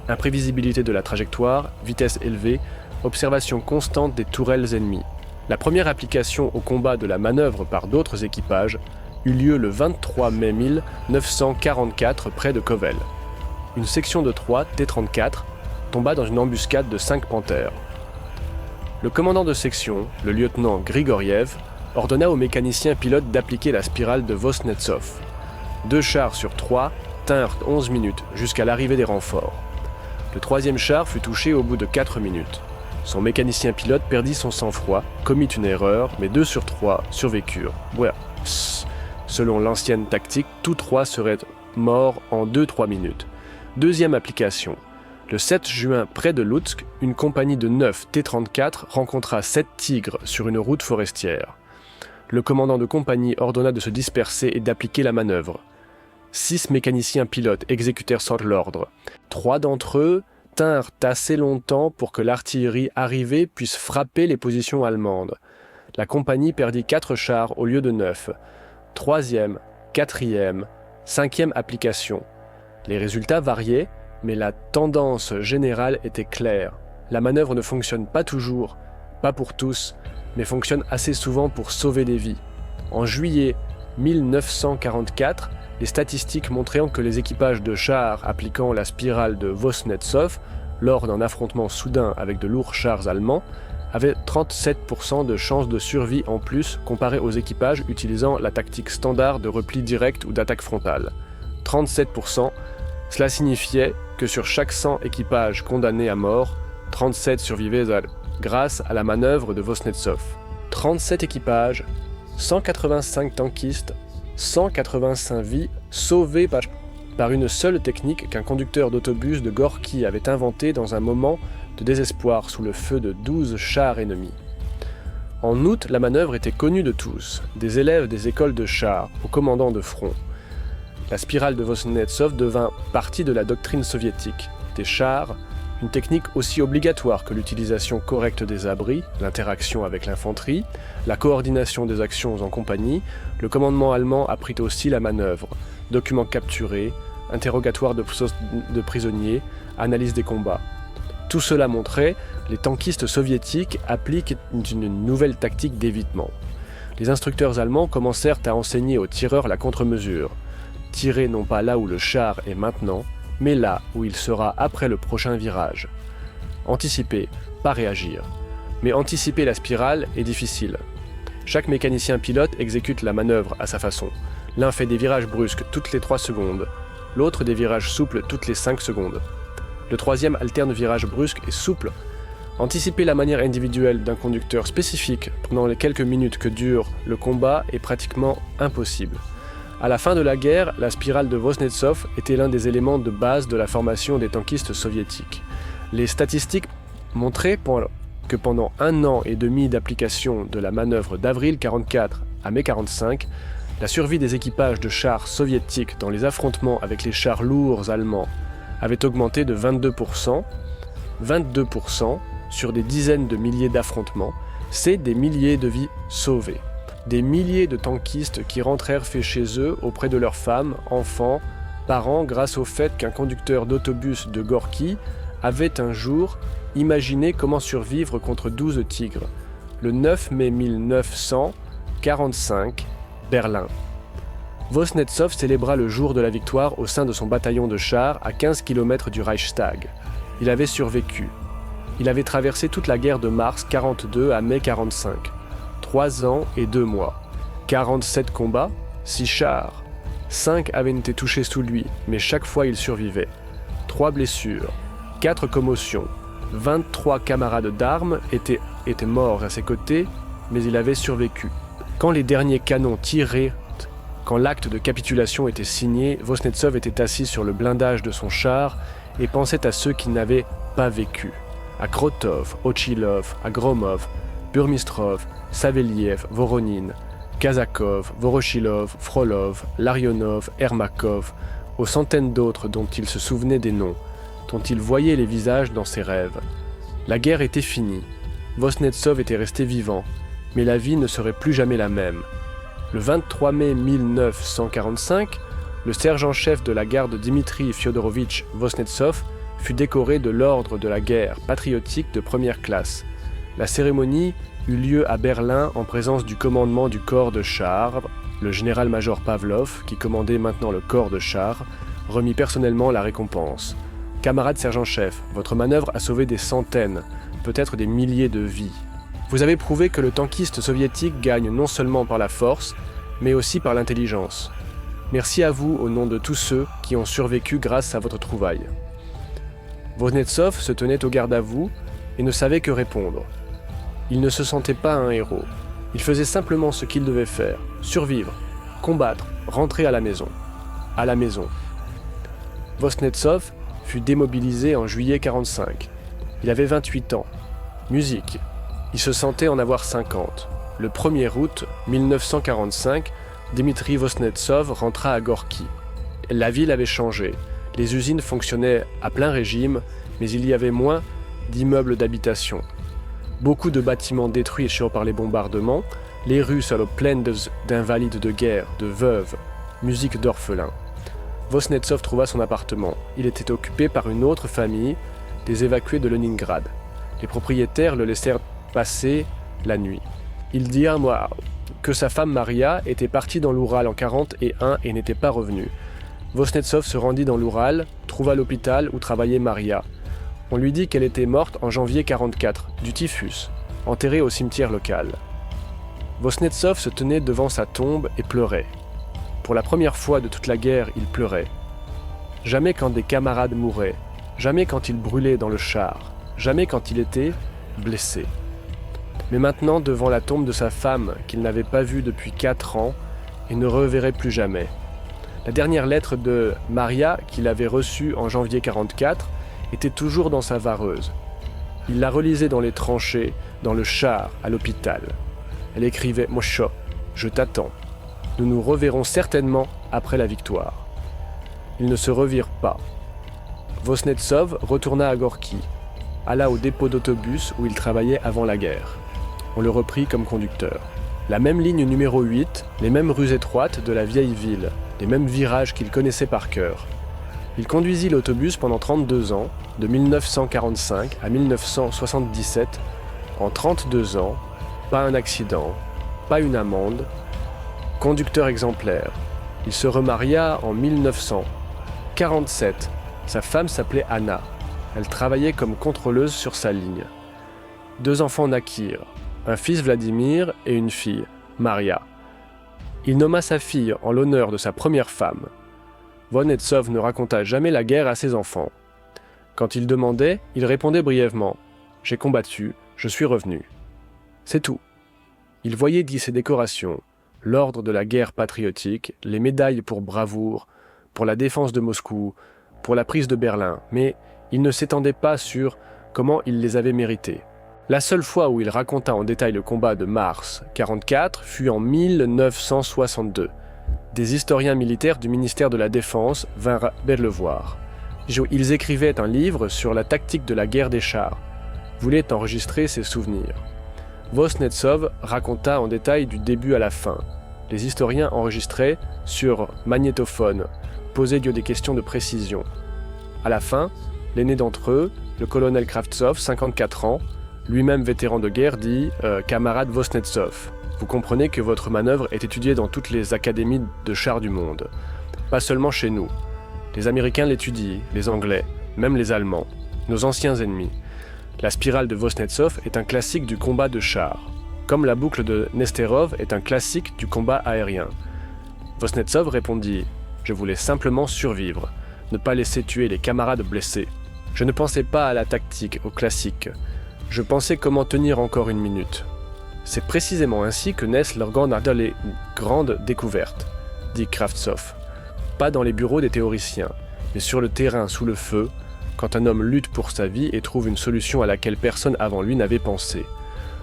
imprévisibilité de la trajectoire, vitesse élevée, observation constante des tourelles ennemies. La première application au combat de la manœuvre par d'autres équipages eut lieu le 23 mai 1944 près de Kovel. Une section de 3 T-34 tomba dans une embuscade de 5 panthères. Le commandant de section, le lieutenant Grigoriev, ordonna aux mécaniciens pilotes d'appliquer la spirale de Vosnetsov. 2 chars sur 3 tinrent 11 minutes jusqu'à l'arrivée des renforts. Le 3e char fut touché au bout de 4 minutes. Son mécanicien pilote perdit son sang-froid, commit une erreur, mais 2 sur 3 survécurent. Voilà. Selon l'ancienne tactique, tous 3 seraient morts en 2-3 minutes. 2e application. Le 7 juin, près de Loutsk, une compagnie de 9 T-34 rencontra 7 tigres sur une route forestière. Le commandant de compagnie ordonna de se disperser et d'appliquer la manœuvre. 6 mécaniciens pilotes exécutèrent sans l'ordre. 3 d'entre eux tinrent assez longtemps pour que l'artillerie arrivée puisse frapper les positions allemandes. La compagnie perdit 4 chars au lieu de 9. 3e, 4e, 5e application. Les résultats variaient, mais la tendance générale était claire. La manœuvre ne fonctionne pas toujours, pas pour tous, mais fonctionne assez souvent pour sauver des vies. En juillet 1944, les statistiques montraient que les équipages de chars appliquant la spirale de Vosnetsov lors d'un affrontement soudain avec de lourds chars allemands avaient 37% de chances de survie en plus comparé aux équipages utilisant la tactique standard de repli direct ou d'attaque frontale. 37%, cela signifiait que sur chaque 100 équipages condamnés à mort, 37 survivaient grâce à la manœuvre de Vosnetsov. 37 équipages, 185 tankistes, 185 vies sauvées par une seule technique qu'un conducteur d'autobus de Gorki avait inventée dans un moment de désespoir sous le feu de 12 chars ennemis. En août, la manœuvre était connue de tous, des élèves des écoles de chars aux commandants de front. La spirale de Vosnetsov devint partie de la doctrine soviétique, des chars, une technique aussi obligatoire que l'utilisation correcte des abris, l'interaction avec l'infanterie, la coordination des actions en compagnie. Le commandement allemand apprit aussi la manœuvre, documents capturés, interrogatoire de prisonniers, analyse des combats. Tout cela montrait, les tankistes soviétiques appliquent une nouvelle tactique d'évitement. Les instructeurs allemands commencèrent à enseigner aux tireurs la contre-mesure. Tirer non pas là où le char est maintenant, mais là où il sera après le prochain virage. Anticiper, pas réagir. Mais anticiper la spirale est difficile. Chaque mécanicien pilote exécute la manœuvre à sa façon. L'un fait des virages brusques toutes les 3 secondes, l'autre des virages souples toutes les 5 secondes. Le troisième alterne virages brusques et souples. Anticiper la manière individuelle d'un conducteur spécifique pendant les quelques minutes que dure le combat est pratiquement impossible. À la fin de la guerre, la spirale de Vosnetsov était l'un des éléments de base de la formation des tankistes soviétiques. Les statistiques montraient que pendant 1 an et demi d'application de la manœuvre d'avril 1944 à mai 1945, la survie des équipages de chars soviétiques dans les affrontements avec les chars lourds allemands avait augmenté de 22%. 22% sur des dizaines de milliers d'affrontements, c'est des milliers de vies sauvées. Des milliers de tankistes qui rentrèrent chez eux auprès de leurs femmes, enfants, parents grâce au fait qu'un conducteur d'autobus de Gorki avait un jour imaginé comment survivre contre 12 tigres. Le 9 mai 1945, Berlin. Vosnetsov célébra le jour de la victoire au sein de son bataillon de chars à 15 km du Reichstag. Il avait survécu. Il avait traversé toute la guerre de mars 1942 à mai 1945. 3 ans et 2 mois. 47 combats, 6 chars. 5 avaient été touchés sous lui, mais chaque fois il survivait. 3 blessures, 4 commotions. 23 camarades d'armes étaient morts à ses côtés, mais il avait survécu. Quand les derniers canons tiraient, quand l'acte de capitulation était signé, Vosnetsov était assis sur le blindage de son char et pensait à ceux qui n'avaient pas vécu. À Krotov, Ochilov, à Gromov, Burmistrov, Saveliev, Voronin, Kazakov, Voroshilov, Frolov, Larionov, Ermakov, aux centaines d'autres dont il se souvenait des noms, dont il voyait les visages dans ses rêves. La guerre était finie. Vosnetsov était resté vivant, mais la vie ne serait plus jamais la même. Le 23 mai 1945, le sergent-chef de la garde Dmitri Fyodorovitch Vosnetsov fut décoré de l'ordre de la guerre patriotique de première classe. La cérémonie eut lieu à Berlin en présence du commandement du corps de chars. Le général-major Pavlov, qui commandait maintenant le corps de chars, remit personnellement la récompense. Camarade sergent-chef, votre manœuvre a sauvé des centaines, peut-être des milliers de vies. Vous avez prouvé que le tankiste soviétique gagne non seulement par la force, mais aussi par l'intelligence. Merci à vous au nom de tous ceux qui ont survécu grâce à votre trouvaille. Vosnetsov se tenait au garde à vous et ne savait que répondre. Il ne se sentait pas un héros. Il faisait simplement ce qu'il devait faire, survivre, combattre, rentrer à la maison. À la maison. Vosnetsov fut démobilisé en juillet 1945. Il avait 28 ans. Musique. Il se sentait en avoir 50. Le 1er août 1945, Dmitri Vosnetsov rentra à Gorki. La ville avait changé. Les usines fonctionnaient à plein régime, mais il y avait moins d'immeubles d'habitation. Beaucoup de bâtiments détruits par les bombardements, les rues seules pleines d'invalides de guerre, de veuves, musique d'orphelins. Vosnetsov trouva son appartement. Il était occupé par une autre famille, des évacués de Leningrad. Les propriétaires le laissèrent passer la nuit. Il dit à moi que sa femme Maria était partie dans l'Oural en 1941 et n'était pas revenue. Vosnetsov se rendit dans l'Oural, trouva l'hôpital où travaillait Maria. On lui dit qu'elle était morte en janvier 1944, du typhus, enterrée au cimetière local. Vosnetsov se tenait devant sa tombe et pleurait. Pour la première fois de toute la guerre, il pleurait. Jamais quand des camarades mouraient, jamais quand il brûlait dans le char, jamais quand il était blessé. Mais maintenant, devant la tombe de sa femme qu'il n'avait pas vue depuis 4 ans, et ne reverrait plus jamais. La dernière lettre de Maria, qu'il avait reçue en janvier 1944, était toujours dans sa vareuse. Il la relisait dans les tranchées, dans le char, à l'hôpital. Elle écrivait « Mosho, je t'attends. Nous nous reverrons certainement après la victoire. » Ils ne se revirent pas. Vosnetsov retourna à Gorki, alla au dépôt d'autobus où il travaillait avant la guerre. On le reprit comme conducteur. La même ligne numéro 8, les mêmes rues étroites de la vieille ville, les mêmes virages qu'il connaissait par cœur. Il conduisit l'autobus pendant 32 ans, de 1945 à 1977. En 32 ans, pas un accident, pas une amende. Conducteur exemplaire. Il se remaria en 1947. Sa femme s'appelait Anna. Elle travaillait comme contrôleuse sur sa ligne. 2 enfants naquirent, un fils Vladimir et une fille, Maria. Il nomma sa fille en l'honneur de sa première femme. Vosnetsov ne raconta jamais la guerre à ses enfants. Quand il demandait, il répondait brièvement « J'ai combattu, je suis revenu ». C'est tout. Il voyait dit ses décorations, l'ordre de la guerre patriotique, les médailles pour bravoure, pour la défense de Moscou, pour la prise de Berlin, mais il ne s'étendait pas sur comment il les avait mérités. La seule fois où il raconta en détail le combat de mars 1944 fut en 1962. Des historiens militaires du ministère de la Défense vinrent le voir. Ils écrivaient un livre sur la tactique de la guerre des chars, voulaient enregistrer ses souvenirs. Vosnetsov raconta en détail du début à la fin. Les historiens enregistraient sur magnétophone, posaient des questions de précision. À la fin, l'aîné d'entre eux, le colonel Kravtsov, 54 ans, lui-même vétéran de guerre, dit « Camarade Vosnetsov, vous comprenez que votre manœuvre est étudiée dans toutes les académies de chars du monde. Pas seulement chez nous. Les Américains l'étudient, les Anglais, même les Allemands, nos anciens ennemis. La spirale de Vosnetsov est un classique du combat de chars, comme la boucle de Nesterov est un classique du combat aérien. » Vosnetsov répondit « Je voulais simplement survivre, ne pas laisser tuer les camarades blessés. Je ne pensais pas à la tactique, au classique. Je pensais comment tenir encore une minute. C'est précisément ainsi que naissent leurs grandes découvertes, dit Kravtsov. Pas dans les bureaux des théoriciens, mais sur le terrain, sous le feu, quand un homme lutte pour sa vie et trouve une solution à laquelle personne avant lui n'avait pensé.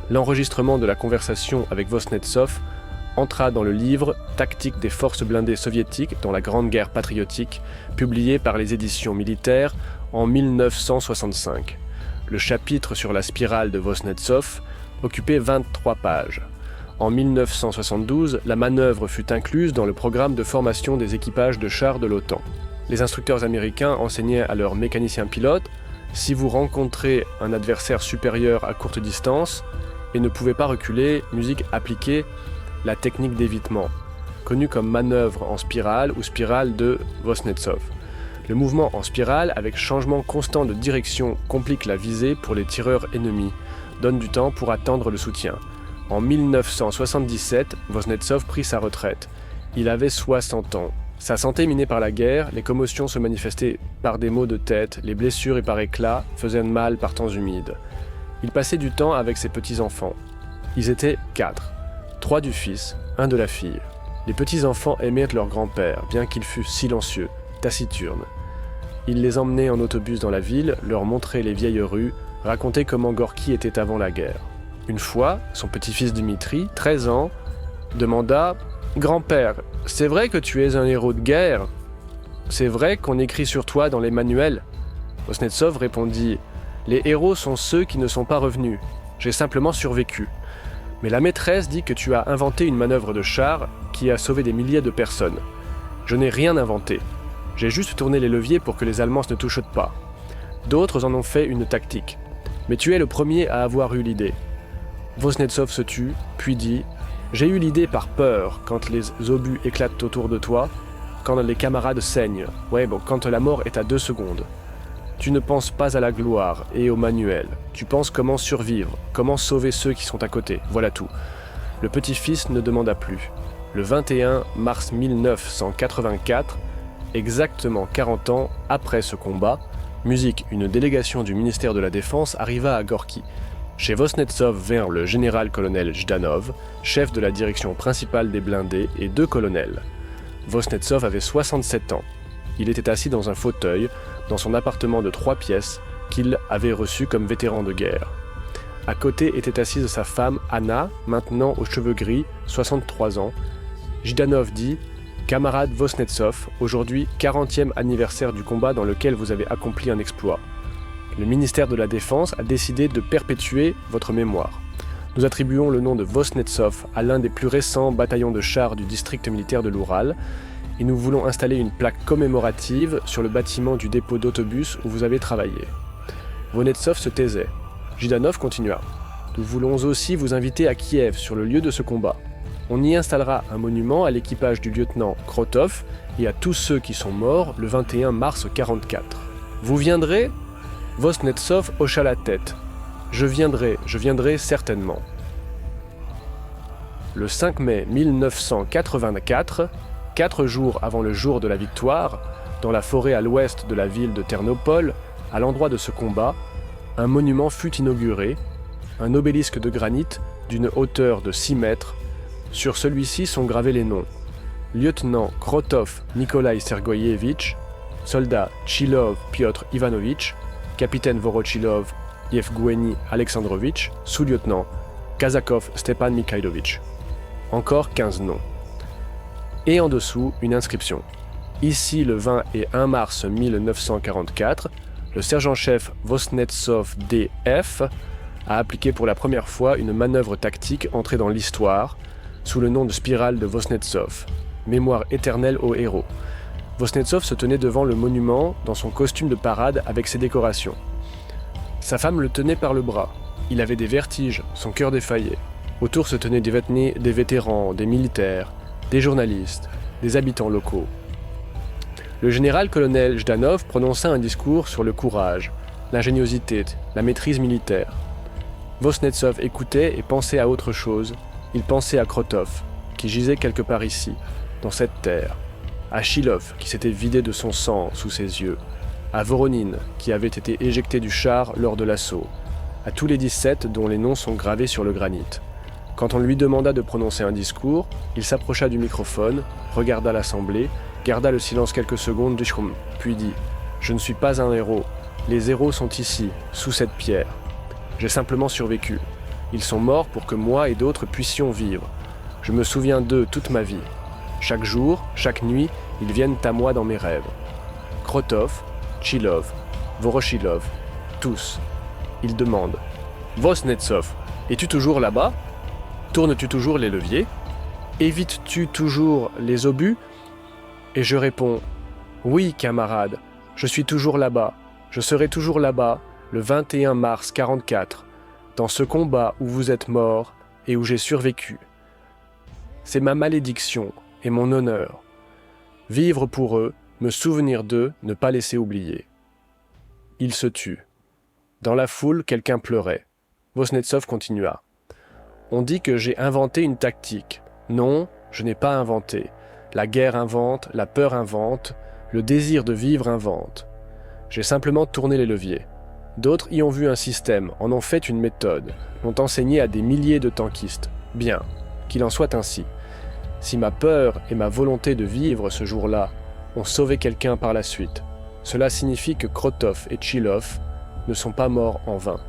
L'enregistrement de la conversation avec Vosnetsov entra dans le livre « Tactique des forces blindées soviétiques dans la Grande Guerre patriotique » publié par les éditions militaires en 1965. Le chapitre sur la spirale de Vosnetsov occupait 23 pages. En 1972, la manœuvre fut incluse dans le programme de formation des équipages de chars de l'OTAN. Les instructeurs américains enseignaient à leurs mécaniciens pilotes « Si vous rencontrez un adversaire supérieur à courte distance et ne pouvez pas reculer, musique appliquée, la technique d'évitement, connue comme manœuvre en spirale ou spirale de Vosnetsov. Le mouvement en spirale avec changement constant de direction complique la visée pour les tireurs ennemis, donne du temps pour attendre le soutien. En 1977, Vosnetsov prit sa retraite. Il avait 60 ans. Sa santé minée par la guerre, les commotions se manifestaient par des maux de tête, les blessures et par éclats faisaient mal par temps humides. Il passait du temps avec ses petits-enfants. Ils étaient 4. 3 du fils, 1 de la fille. Les petits-enfants aimaient leur grand-père, bien qu'il fût silencieux, taciturne. Il les emmenait en autobus dans la ville, leur montrait les vieilles rues, racontait comment Gorki était avant la guerre. Une fois, son petit-fils Dimitri, 13 ans, demanda « Grand-père, c'est vrai que tu es un héros de guerre? C'est vrai qu'on écrit sur toi dans les manuels ?» Vosnetsov répondit « Les héros sont ceux qui ne sont pas revenus. J'ai simplement survécu. Mais la maîtresse dit que tu as inventé une manœuvre de char qui a sauvé des milliers de personnes. Je n'ai rien inventé. J'ai juste tourné les leviers pour que les Allemands ne touchent pas. D'autres en ont fait une tactique. Mais tu es le premier à avoir eu l'idée. » Vosnetsov se tut, puis dit « J'ai eu l'idée par peur, quand les obus éclatent autour de toi, quand les camarades saignent, quand la mort est à 2 secondes. Tu ne penses pas à la gloire et au manuel. Tu penses comment survivre, comment sauver ceux qui sont à côté, voilà tout. » Le petit-fils ne demanda plus. Le 21 mars 1984, exactement 40 ans après ce combat, musique, une délégation du ministère de la Défense arriva à Gorki. Chez Vosnetsov vinrent le général-colonel Jdanov, chef de la direction principale des blindés, et 2 colonels. Vosnetsov avait 67 ans. Il était assis dans un fauteuil, dans son appartement de 3 pièces, qu'il avait reçu comme vétéran de guerre. À côté était assise sa femme Anna, maintenant aux cheveux gris, 63 ans. Jdanov dit « Camarade Vosnetsov, aujourd'hui 40e anniversaire du combat dans lequel vous avez accompli un exploit. Le ministère de la Défense a décidé de perpétuer votre mémoire. Nous attribuons le nom de Vosnetsov à l'un des plus récents bataillons de chars du district militaire de l'Oural et nous voulons installer une plaque commémorative sur le bâtiment du dépôt d'autobus où vous avez travaillé. » Vosnetsov se taisait. Jdanov continua. « Nous voulons aussi vous inviter à Kiev sur le lieu de ce combat. On y installera un monument à l'équipage du lieutenant Krotov et à tous ceux qui sont morts le 21 mars 44. Vous viendrez ?» Vosnetsov hocha la tête. « Je viendrai certainement. » Le 5 mai 1984, 4 jours avant le jour de la victoire, dans la forêt à l'ouest de la ville de Ternopol, à l'endroit de ce combat, un monument fut inauguré, un obélisque de granit d'une hauteur de 6 mètres. Sur celui-ci sont gravés les noms lieutenant Krotov Nikolai Sergoyevitch, soldat Tchilov Piotr Ivanovitch, capitaine Vorochilov Yevgueni Alexandrovitch, sous-lieutenant Kazakov Stepan Mikhailovitch. Encore 15 noms. Et en dessous, une inscription. Ici, le 20 et 1 mars 1944, le sergent-chef Vosnetsov D.F. a appliqué pour la première fois une manœuvre tactique entrée dans l'histoire, sous le nom de spirale de Vosnetsov. Mémoire éternelle aux héros. Vosnetsov se tenait devant le monument dans son costume de parade avec ses décorations. Sa femme le tenait par le bras. Il avait des vertiges, son cœur défaillait. Autour se tenaient des vétérans, des militaires, des journalistes, des habitants locaux. Le général-colonel Jdanov prononça un discours sur le courage, l'ingéniosité, la maîtrise militaire. Vosnetsov écoutait et pensait à autre chose. Il pensait à Krotov, qui gisait quelque part ici, dans cette terre, à Chilov, qui s'était vidé de son sang sous ses yeux, à Voronine, qui avait été éjecté du char lors de l'assaut, à tous les 17 dont les noms sont gravés sur le granit. Quand on lui demanda de prononcer un discours, il s'approcha du microphone, regarda l'assemblée, garda le silence quelques secondes, puis dit « Je ne suis pas un héros. Les héros sont ici, sous cette pierre. J'ai simplement survécu. Ils sont morts pour que moi et d'autres puissions vivre. Je me souviens d'eux toute ma vie. Chaque jour, chaque nuit, ils viennent à moi dans mes rêves. Krotov, Tchilov, Vorochilov, tous. Ils demandent « Vosnetsov, es-tu toujours là-bas? Tournes-tu toujours les leviers? Évites-tu toujours les obus ?» Et je réponds « Oui, camarade, je suis toujours là-bas. Je serai toujours là-bas, le 21 mars 44, dans ce combat où vous êtes morts et où j'ai survécu. C'est ma malédiction et mon honneur. Vivre pour eux, me souvenir d'eux, ne pas laisser oublier. » Il se tut. Dans la foule, quelqu'un pleurait. Vosnetsov continua. « On dit que j'ai inventé une tactique. Non, je n'ai pas inventé. La guerre invente, la peur invente, le désir de vivre invente. J'ai simplement tourné les leviers. D'autres y ont vu un système, en ont fait une méthode, l'ont enseigné à des milliers de tankistes. Bien, qu'il en soit ainsi. Si ma peur et ma volonté de vivre ce jour-là ont sauvé quelqu'un par la suite, cela signifie que Krotov et Tchilov ne sont pas morts en vain.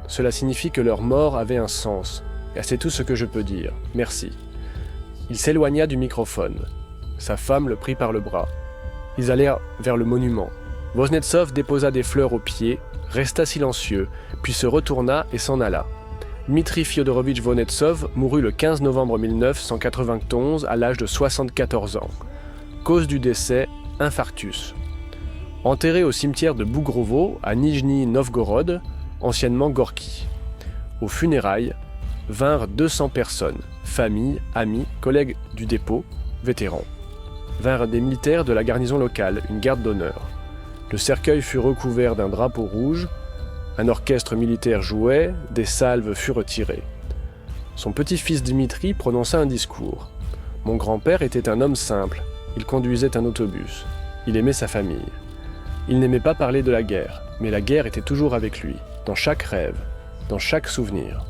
Cela signifie que leur mort avait un sens, et c'est tout ce que je peux dire. Merci. » Il s'éloigna du microphone. Sa femme le prit par le bras. Ils allèrent vers le monument. Vosnetsov déposa des fleurs aux pieds, resta silencieux, puis se retourna et s'en alla. Dmitri Fyodorovitch Vosnetsov mourut le 15 novembre 1991 à l'âge de 74 ans. Cause du décès, infarctus. Enterré au cimetière de Bougrovo, à Nijni Novgorod, anciennement Gorki. Aux funérailles, vinrent 200 personnes, familles, amis, collègues du dépôt, vétérans. Vinrent des militaires de la garnison locale, une garde d'honneur. Le cercueil fut recouvert d'un drapeau rouge, un orchestre militaire jouait, des salves furent tirées. Son petit-fils Dmitri prononça un discours. Mon grand-père était un homme simple, il conduisait un autobus. Il aimait sa famille. Il n'aimait pas parler de la guerre, mais la guerre était toujours avec lui, dans chaque rêve. dans chaque souvenir.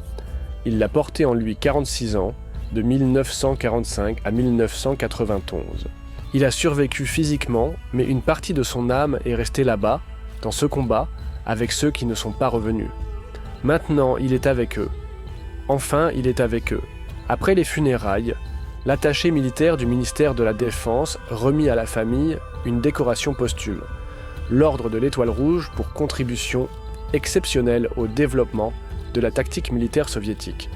Il l'a porté en lui 46 ans, de 1945 à 1991. Il a survécu physiquement, mais une partie de son âme est restée là-bas, dans ce combat, avec ceux qui ne sont pas revenus. Maintenant, il est avec eux. Enfin, il est avec eux. Après les funérailles, l'attaché militaire du ministère de la Défense remit à la famille une décoration posthume, l'ordre de l'Étoile Rouge pour contribution exceptionnelle au développement de la tactique militaire soviétique.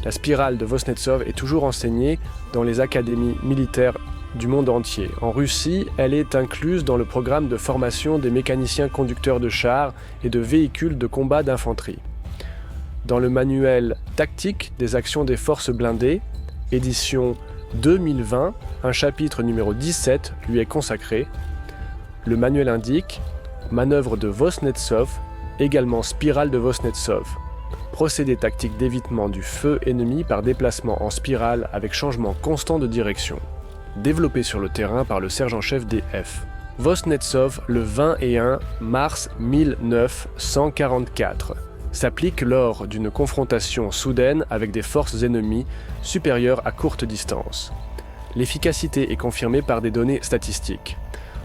La spirale de Vosnetsov est toujours enseignée dans les académies militaires du monde entier. En Russie, elle est incluse dans le programme de formation des mécaniciens conducteurs de chars et de véhicules de combat d'infanterie. Dans le manuel tactique des actions des forces blindées, édition 2020, un chapitre numéro 17 lui est consacré. Le manuel indique « Manœuvre de Vosnetsov », également spirale de Vosnetsov. Procédé tactique d'évitement du feu ennemi par déplacement en spirale avec changement constant de direction. Développé sur le terrain par le sergent-chef des F. Vosnetsov le 21 mars 1944. S'applique lors d'une confrontation soudaine avec des forces ennemies supérieures à courte distance. L'efficacité est confirmée par des données statistiques.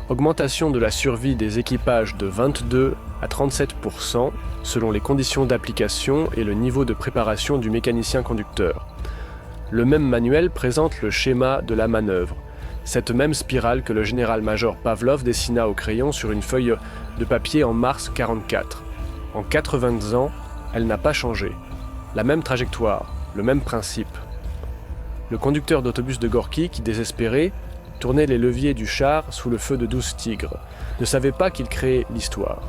Augmentation de la survie des équipages de 22 à 37% selon les conditions d'application et le niveau de préparation du mécanicien conducteur. Le même manuel présente le schéma de la manœuvre, cette même spirale que le général-major Pavlov dessina au crayon sur une feuille de papier en mars 1944. En 80 ans, elle n'a pas changé. La même trajectoire, le même principe. Le conducteur d'autobus de Gorky, qui désespéré, tournait les leviers du char sous le feu de 12 tigres, ne savait pas qu'il créait l'histoire.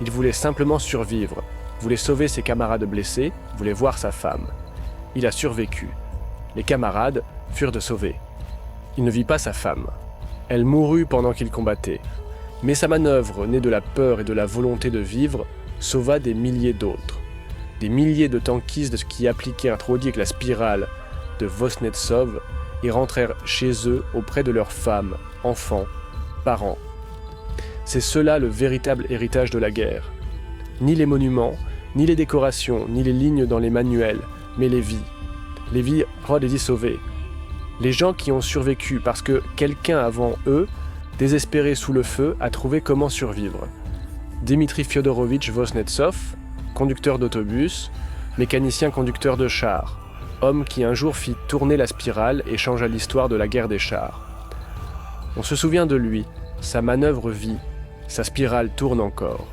Il voulait simplement survivre, voulait sauver ses camarades blessés, voulait voir sa femme. Il a survécu. Les camarades furent de sauver. Il ne vit pas sa femme. Elle mourut pendant qu'il combattait. Mais sa manœuvre, née de la peur et de la volonté de vivre, sauva des milliers d'autres. Des milliers de tankistes qui appliquèrent Trodik la spirale de Vosnetsov et rentrèrent chez eux auprès de leurs femmes, enfants, parents. C'est cela le véritable héritage de la guerre. Ni les monuments, ni les décorations, ni les lignes dans les manuels, mais les vies. Les vies des sauvées. Les gens qui ont survécu parce que quelqu'un avant eux, désespéré sous le feu, a trouvé comment survivre. Dmitri Fyodorovitch Vosnetsov, conducteur d'autobus, mécanicien conducteur de chars, homme qui un jour fit tourner la spirale et changea l'histoire de la guerre des chars. On se souvient de lui, sa manœuvre vit, sa spirale tourne encore.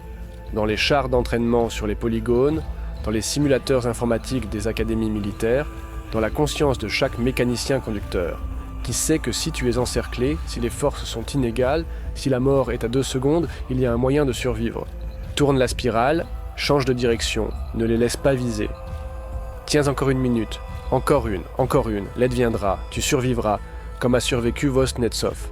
Dans les chars d'entraînement sur les polygones, dans les simulateurs informatiques des académies militaires, dans la conscience de chaque mécanicien conducteur, qui sait que si tu es encerclé, si les forces sont inégales, si la mort est à 2 secondes, il y a un moyen de survivre. Tourne la spirale, change de direction, ne les laisse pas viser. Tiens encore 1 minute, encore une, l'aide viendra, tu survivras, comme a survécu Vosnetsov.